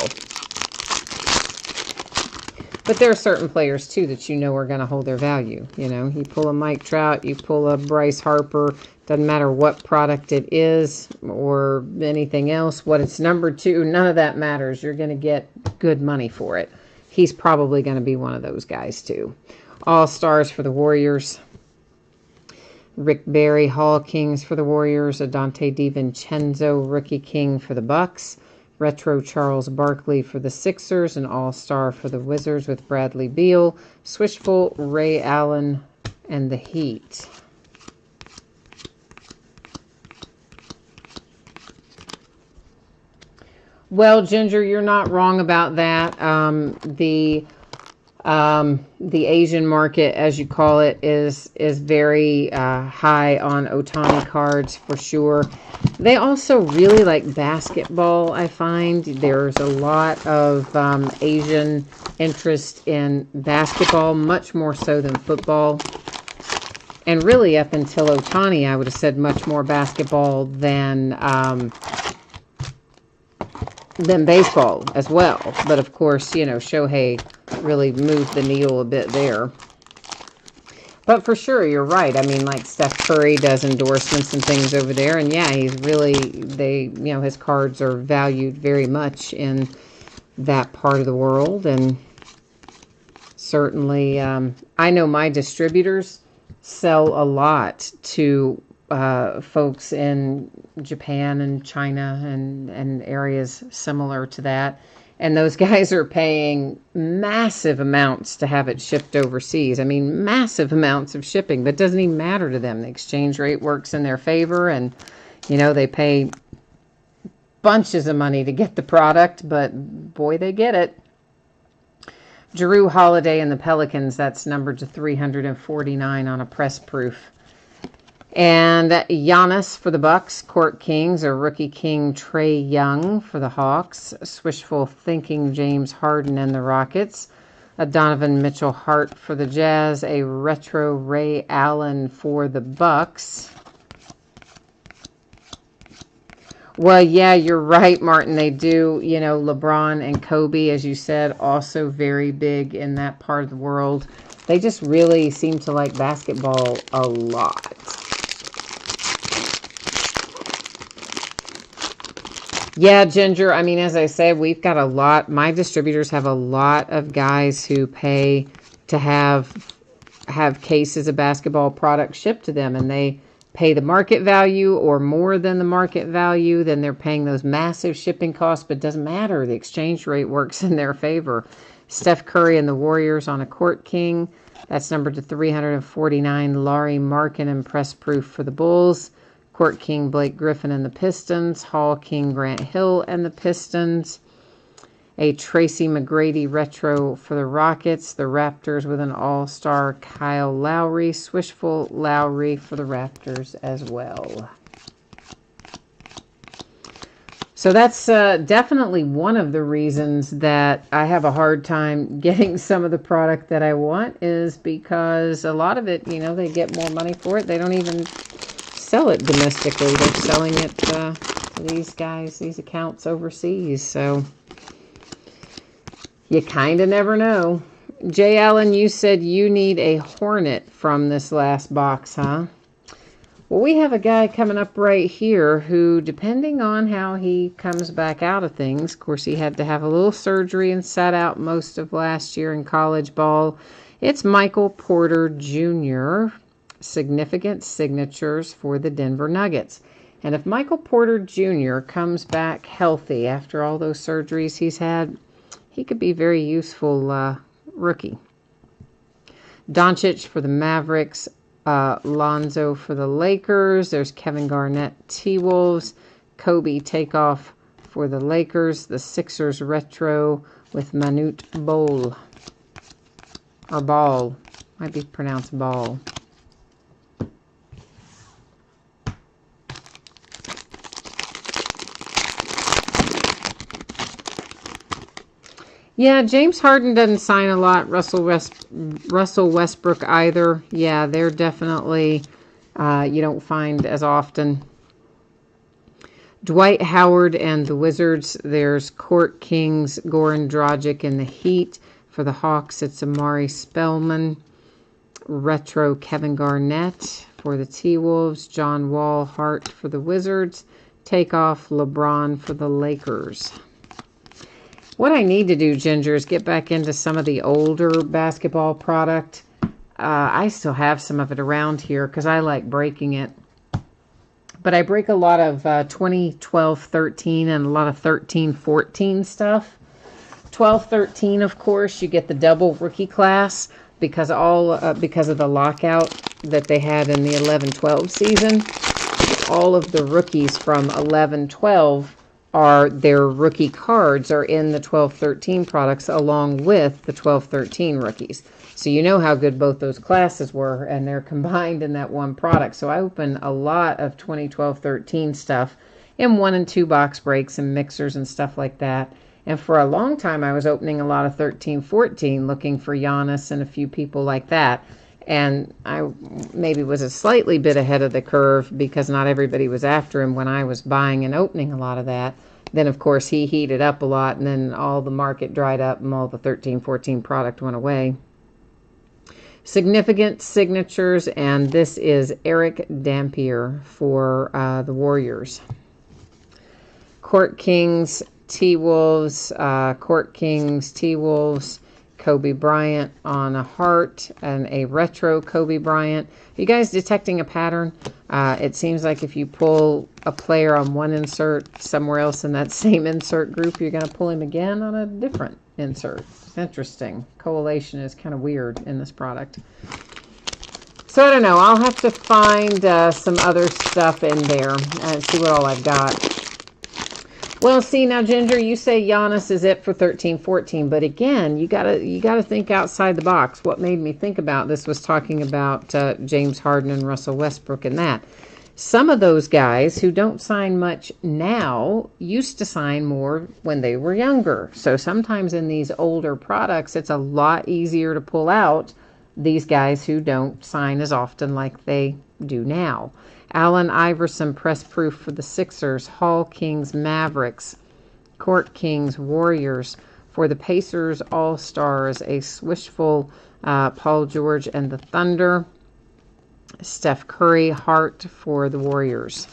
A: But there are certain players, too, that you know are going to hold their value. You know, you pull a Mike Trout, you pull a Bryce Harper, doesn't matter what product it is or anything else, what it's numbered to, none of that matters. You're going to get good money for it. He's probably going to be one of those guys, too. All-Stars for the Warriors. Rick Barry, Hall Kings for the Warriors. Adante DiVincenzo, Rookie King for the Bucks. Retro Charles Barkley for the Sixers. An All-Star for the Wizards with Bradley Beal. Swishful Ray Allen and the Heat. Well, Ginger, you're not wrong about that. The Asian market, as you call it, is very high on Ohtani cards for sure. They also really like basketball, I find. There's a lot of Asian interest in basketball, much more so than football. And really, up until Ohtani, I would have said much more basketball than baseball as well. But of course, you know, Shohei really moved the needle a bit there. But for sure, you're right. I mean, like Steph Curry does endorsements and things over there. And yeah, he's really, you know, his cards are valued very much in that part of the world. And certainly, I know my distributors sell a lot to folks in Japan and China and areas similar to that. And those guys are paying massive amounts to have it shipped overseas. I mean, massive amounts of shipping, but it doesn't even matter to them. The exchange rate works in their favor, and, you know, they pay bunches of money to get the product, but boy, they get it. Drew Holiday and the Pelicans, that's numbered to 349 on a press proof. And Giannis for the Bucks, Court Kings, a Rookie King Trae Young for the Hawks, Swishful Thinking James Harden and the Rockets, a Donovan Mitchell Hart for the Jazz, a Retro Ray Allen for the Bucks. Well, yeah, you're right, Martin. They do, you know, LeBron and Kobe, as you said, also very big in that part of the world. They just really seem to like basketball a lot. Yeah, Ginger, I mean, as I said, we've got a lot. My distributors have a lot of guys who pay to have cases of basketball products shipped to them, and they pay the market value or more than the market value. Then they're paying those massive shipping costs, but it doesn't matter. The exchange rate works in their favor. Steph Curry and the Warriors on a Court King. That's numbered to 349. Laurie Markkanen press proof for the Bulls. Court King Blake Griffin and the Pistons. Hall King Grant Hill and the Pistons. A Tracy McGrady retro for the Rockets. The Raptors with an all-star Kyle Lowry. Swishful Lowry for the Raptors as well. So that's definitely one of the reasons that I have a hard time getting some of the product that I want, is because a lot of it, you know, they get more money for it. They don't even sell it domestically. They're selling it to these guys, these accounts overseas. So you kind of never know. Jay Allen, you said you need a Hornet from this last box, huh? Well, we have a guy coming up right here who, depending on how he comes back out of things, of course, he had to have a little surgery and sat out most of last year in college ball. It's Michael Porter Jr., significant signatures for the Denver Nuggets. And if Michael Porter Jr. comes back healthy after all those surgeries he's had, he could be very useful rookie. Doncic for the Mavericks. Lonzo for the Lakers. There's Kevin Garnett, T-Wolves. Kobe Takeoff for the Lakers. The Sixers retro with Manute Bol. Or Ball. Might be pronounced Ball. Yeah, James Harden doesn't sign a lot. Russell Westbrook either. Yeah, they're definitely, you don't find as often. Dwight Howard and the Wizards. There's Court Kings, Goran Dragic and the Heat. For the Hawks, it's Amari Spellman. Retro Kevin Garnett for the T-Wolves. John Wall Hart for the Wizards. Takeoff LeBron for the Lakers. What I need to do, Ginger, is get back into some of the older basketball product. I still have some of it around here because I like breaking it. But I break a lot of 2012-13 and a lot of 13-14 stuff. 12-13, of course, you get the double rookie class because of the lockout that they had in the 11-12 season. All of the rookies from 11-12 their rookie cards are in the 12-13 products along with the 12-13 rookies. So you know how good both those classes were, and they're combined in that one product. So I open a lot of 2012-13 stuff in 1 and 2 box breaks and mixers and stuff like that. And for a long time, I was opening a lot of 13-14, looking for Giannis and a few people like that. And I maybe was a slightly bit ahead of the curve because not everybody was after him when I was buying and opening a lot of that. Then, of course, he heated up a lot, and then all the market dried up and all the 13-14 product went away. Significant signatures, and this is Eric Dampier for the Warriors. Court Kings, T-Wolves, Kobe Bryant on a heart and a retro Kobe Bryant. Are you guys detecting a pattern? It seems like if you pull a player on one insert somewhere else in that same insert group, you're going to pull him again on a different insert. It's interesting. Correlation is kind of weird in this product. So I don't know. I'll have to find some other stuff in there and see what all I've got. Well, see, now, Ginger, you say Giannis is it for 13-14, but again, you gotta think outside the box. What made me think about this was talking about James Harden and Russell Westbrook and that. Some of those guys who don't sign much now used to sign more when they were younger. So sometimes in these older products, it's a lot easier to pull out these guys who don't sign as often like they do now. Allen Iverson, press proof for the Sixers. Hall Kings, Mavericks. Court Kings, Warriors. For the Pacers, All-Stars, a swishful Paul George and the Thunder. Steph Curry, Hart for the Warriors.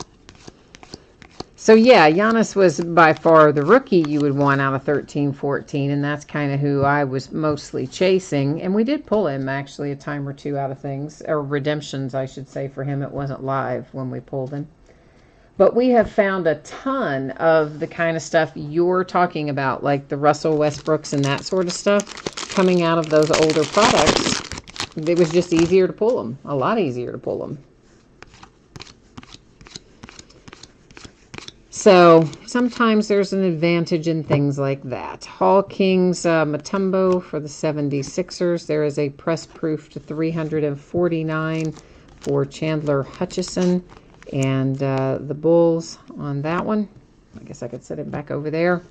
A: So, yeah, Giannis was by far the rookie you would want out of 13-14, and that's kind of who I was mostly chasing. And we did pull him, actually, a time or two out of things, or redemptions, I should say, for him. It wasn't live when we pulled him. But we have found a ton of the kind of stuff you're talking about, like the Russell Westbrooks and that sort of stuff, coming out of those older products. It was just easier to pull them, a lot easier to pull them. So sometimes there's an advantage in things like that. Hall Kings, Mutombo for the 76ers. There is a press proof to 349 for Chandler Hutchison and the Bulls on that one. I guess I could set it back over there.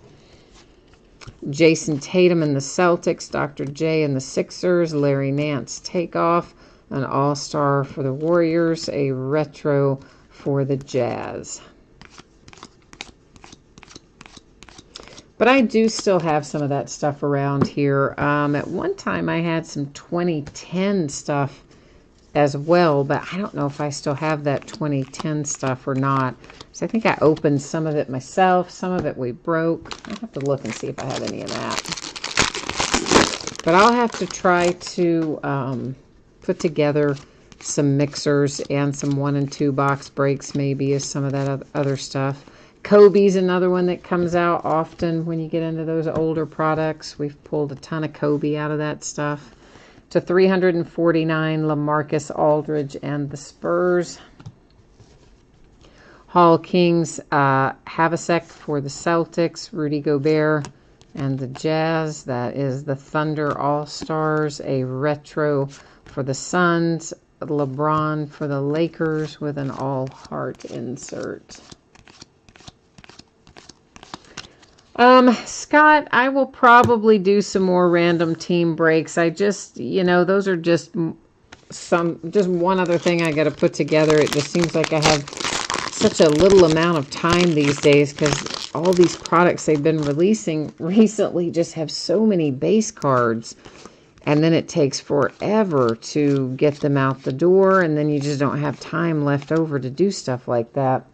A: Jason Tatum and the Celtics. Dr. J and the Sixers. Larry Nance Takeoff. An All-Star for the Warriors. A retro for the Jazz. But I do still have some of that stuff around here. At one time, I had some 2010 stuff as well, but I don't know if I still have that 2010 stuff or not. So I think I opened some of it myself. Some of it we broke. I'll have to look and see if I have any of that. But I'll have to try to put together some mixers and some 1 and 2 box breaks maybe as some of that other stuff. Kobe's another one that comes out often when you get into those older products. We've pulled a ton of Kobe out of that stuff. To 349, LaMarcus Aldridge and the Spurs. Hall Kings, Havasek for the Celtics, Rudy Gobert and the Jazz. That is the Thunder All-Stars, a retro for the Suns, LeBron for the Lakers with an all-heart insert. Scott, I will probably do some more random team breaks. I just, those are just one other thing I got to put together. It just seems like I have such a little amount of time these days because all these products they've been releasing recently just have so many base cards, and then it takes forever to get them out the door, and then you just don't have time left over to do stuff like that.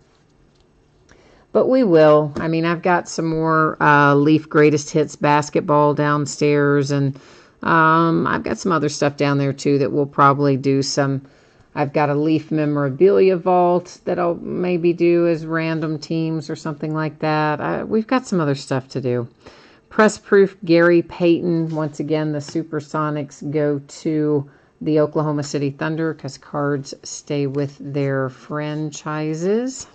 A: But we will. I mean, I've got some more Leaf Greatest Hits basketball downstairs, and I've got some other stuff down there too that we'll probably do some. I've got a Leaf memorabilia vault that I'll maybe do as random teams or something like that. We've got some other stuff to do. Press Proof Gary Payton. Once again, the Supersonics go to the Oklahoma City Thunder because cards stay with their franchises.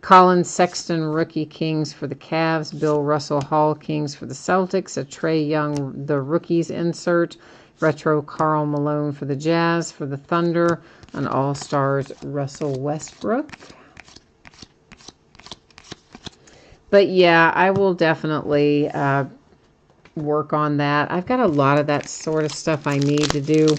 A: Colin Sexton Rookie Kings for the Cavs. Bill Russell Hall Kings for the Celtics. A Trae Young The Rookies insert. Retro Karl Malone for the Jazz. For the Thunder, an All-Stars Russell Westbrook. But yeah, I will definitely work on that. I've got a lot of that sort of stuff I need to do.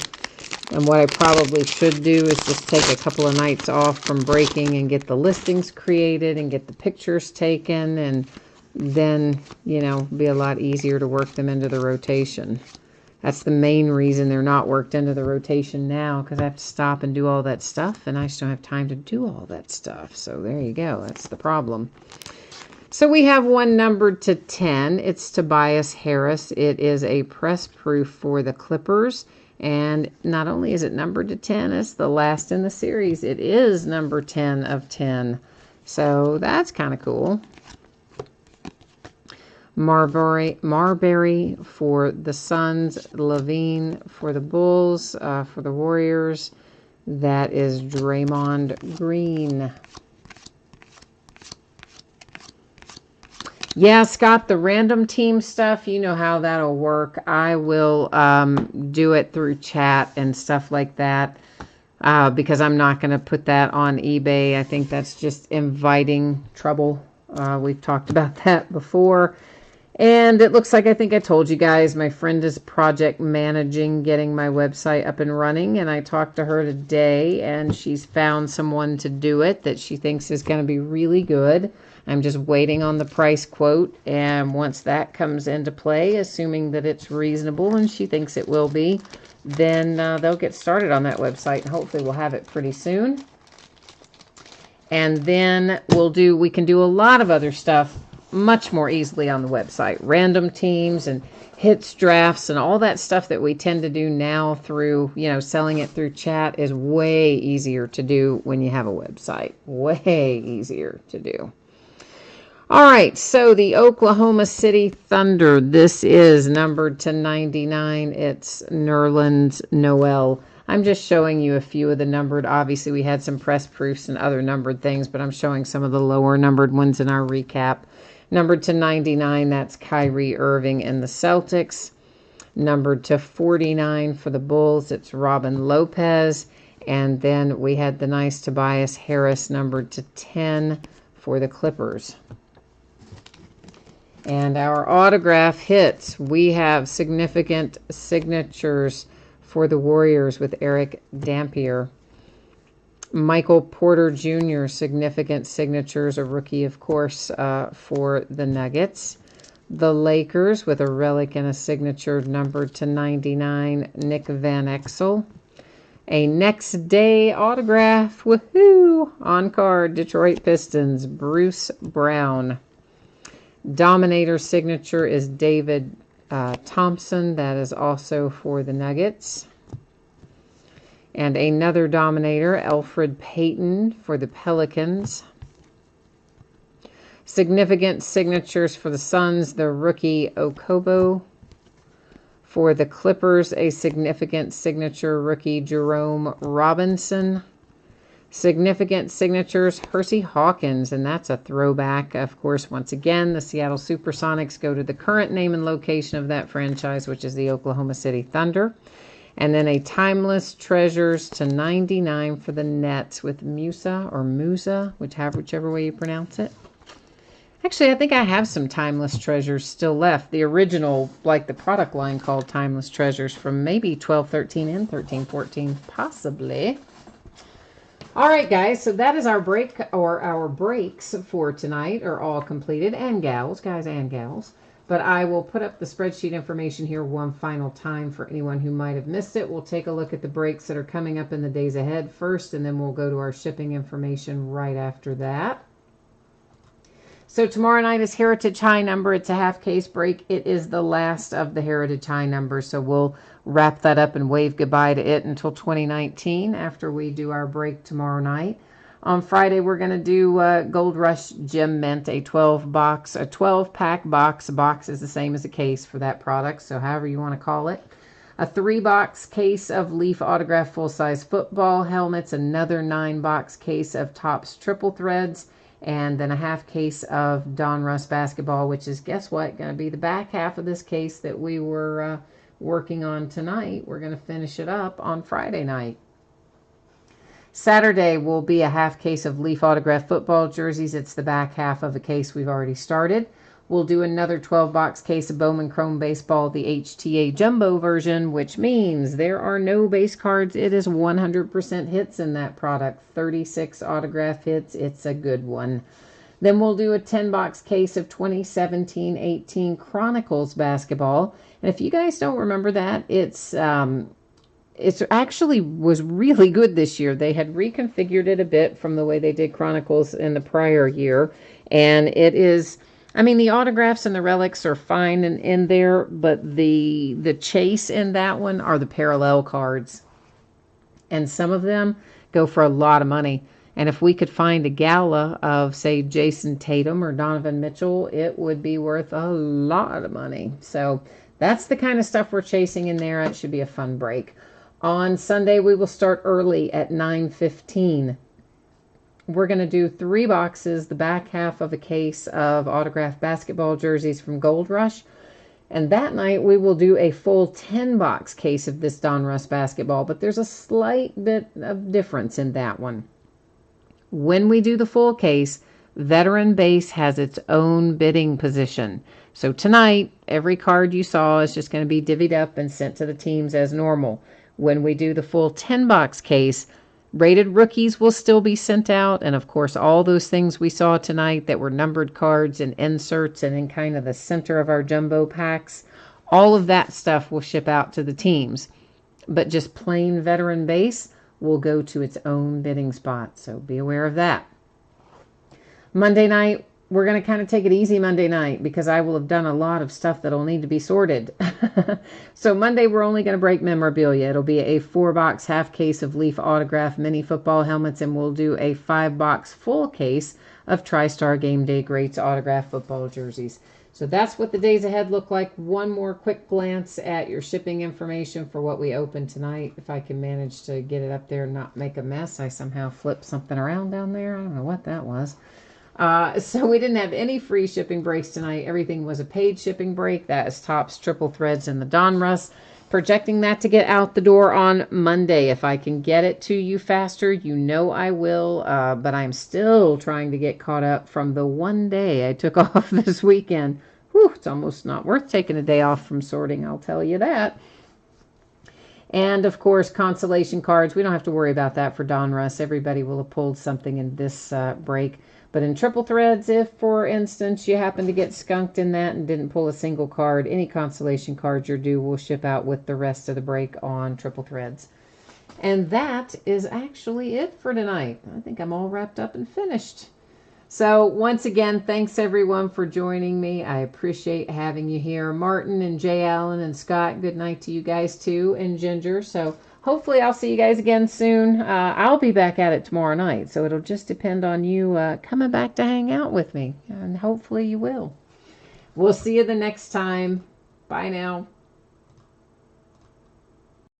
A: And what I probably should do is just take a couple of nights off from breaking and get the listings created and get the pictures taken. And then, be a lot easier to work them into the rotation. That's the main reason they're not worked into the rotation now, because I have to stop and do all that stuff, and I just don't have time to do all that stuff. So there you go. That's the problem. So we have one numbered to 10. It's Tobias Harris. It is a press proof for the Clippers, and not only is it numbered to 10, it's the last in the series. It is number 10 of 10. So that's kind of cool. Marbury for the Suns, Levine for the Bulls, for the Warriors. That is Draymond Green. Yeah, Scott, the random team stuff, you know how that'll work. I will do it through chat and stuff like that because I'm not going to put that on eBay. I think that's just inviting trouble. We've talked about that before. And it looks like, I think I told you guys, my friend is project managing getting my website up and running. And I talked to her today, and she's found someone to do it that she thinks is going to be really good. I'm just waiting on the price quote. And once that comes into play, assuming that it's reasonable, and she thinks it will be, then they'll get started on that website. And hopefully we'll have it pretty soon. And then we can do a lot of other stuff much more easily on the website. Random teams and hits, drafts, and all that stuff that we tend to do now through, selling it through chat is way easier to do when you have a website. Way easier to do. All right, so the Oklahoma City Thunder. This is numbered to 99. It's Nerlens Noel. I'm just showing you a few of the numbered. Obviously, we had some press proofs and other numbered things, but I'm showing some of the lower numbered ones in our recap. Numbered to 99, that's Kyrie Irving and the Celtics. Numbered to 49 for the Bulls, it's Robin Lopez. And then we had the nice Tobias Harris, numbered to 10 for the Clippers. And our autograph hits, we have significant signatures for the Warriors with Eric Dampier. Michael Porter Jr., significant signatures, a rookie, of course, for the Nuggets. The Lakers with a relic and a signature numbered to 99, Nick Van Exel. A next day autograph, woohoo, on card, Detroit Pistons, Bruce Brown. Dominator signature is David Thompson. That is also for the Nuggets. And another Dominator, Elfrid Payton for the Pelicans. Significant signatures for the Suns, the rookie Okobo. For the Clippers, a significant signature rookie Jerome Robinson. Significant signatures, Hersey Hawkins, and that's a throwback. Of course, once again, the Seattle Supersonics go to the current name and location of that franchise, which is the Oklahoma City Thunder. And then a Timeless Treasures /99 for the Nets with Musa, whichever way you pronounce it. Actually, I think I have some Timeless Treasures still left. The original, like the product line called Timeless Treasures from maybe 12-13 and 13-14, possibly. All right, guys, so that is our break, or our breaks for tonight are all completed, and gals, guys and gals. But I will put up the spreadsheet information here one final time for anyone who might have missed it. We'll take a look at the breaks that are coming up in the days ahead first, and then we'll go to our shipping information right after that. So tomorrow night is Heritage High number. It's a half case break. It is the last of the Heritage High numbers, so we'll wrap that up and wave goodbye to it until 2019 after we do our break tomorrow night. On Friday, we're going to do Gold Rush Gem Mint, a 12-pack box. A box is the same as a case for that product, so however you want to call it. A 3-box case of Leaf Autograph full-size football helmets, another 9-box case of Topps Triple Threads, and then a half case of Donruss basketball, which is, guess what, going to be the back half of this case that we were working on tonight. We're going to finish it up on Friday night. Saturday will be a half case of Leaf Autograph football jerseys. It's the back half of a case we've already started. We'll do another 12-box case of Bowman Chrome Baseball, the HTA Jumbo version, which means there are no base cards. It is 100% hits in that product. 36 autograph hits. It's a good one. Then we'll do a 10-box case of 2017-18 Chronicles basketball. And if you guys don't remember that, it's actually was really good this year. They had reconfigured it a bit from the way they did Chronicles in the prior year. And it is, I mean, the autographs and the relics are fine in there, but the chase in that one are the parallel cards. And some of them go for a lot of money. And if we could find a gala of, say, Jason Tatum or Donovan Mitchell, it would be worth a lot of money. So that's the kind of stuff we're chasing in there. It should be a fun break. On Sunday, we will start early at 9:15. We're going to do 3 boxes, the back half of a case of autographed basketball jerseys from Gold Rush. And that night, we will do a full 10-box case of this Donruss basketball, but there's a slight bit of difference in that one. When we do the full case, Veteran Base has its own bidding position. So tonight, every card you saw is just going to be divvied up and sent to the teams as normal. When we do the full 10-box case, rated rookies will still be sent out. And of course, all those things we saw tonight that were numbered cards and inserts and in kind of the center of our jumbo packs, all of that stuff will ship out to the teams. But just plain Veteran Base will go to its own bidding spot. So be aware of that. Monday night, we're going to kind of take it easy Monday night because I will have done a lot of stuff that will need to be sorted. So Monday, we're only going to break memorabilia. It'll be a 4-box half case of Leaf Autograph mini football helmets, and we'll do a 5-box full case of TriStar Game Day Greats autograph football jerseys. So that's what the days ahead look like. One more quick glance at your shipping information for what we opened tonight. If I can manage to get it up there and not make a mess. I somehow flipped something around down there. I don't know what that was. So we didn't have any free shipping breaks tonight. Everything was a paid shipping break. That is Topps Triple Threads and the Donruss. Projecting that to get out the door on Monday. If I can get it to you faster, you know I will. But I'm still trying to get caught up from the one day I took off this weekend. Whew, it's almost not worth taking a day off from sorting, I'll tell you that. And, of course, consolation cards. We don't have to worry about that for Donruss. Everybody will have pulled something in this break. But in Triple Threads, if, for instance, you happen to get skunked in that and didn't pull a single card, any consolation cards you're due will ship out with the rest of the break on Triple Threads. And that is actually it for tonight. I think I'm all wrapped up and finished. So, once again, thanks everyone for joining me. I appreciate having you here. Martin and Jay Allen and Scott, good night to you guys too, and Ginger. So, hopefully I'll see you guys again soon. I'll be back at it tomorrow night, so it'll just depend on you coming back to hang out with me, and hopefully you will. We'll see you the next time. Bye now.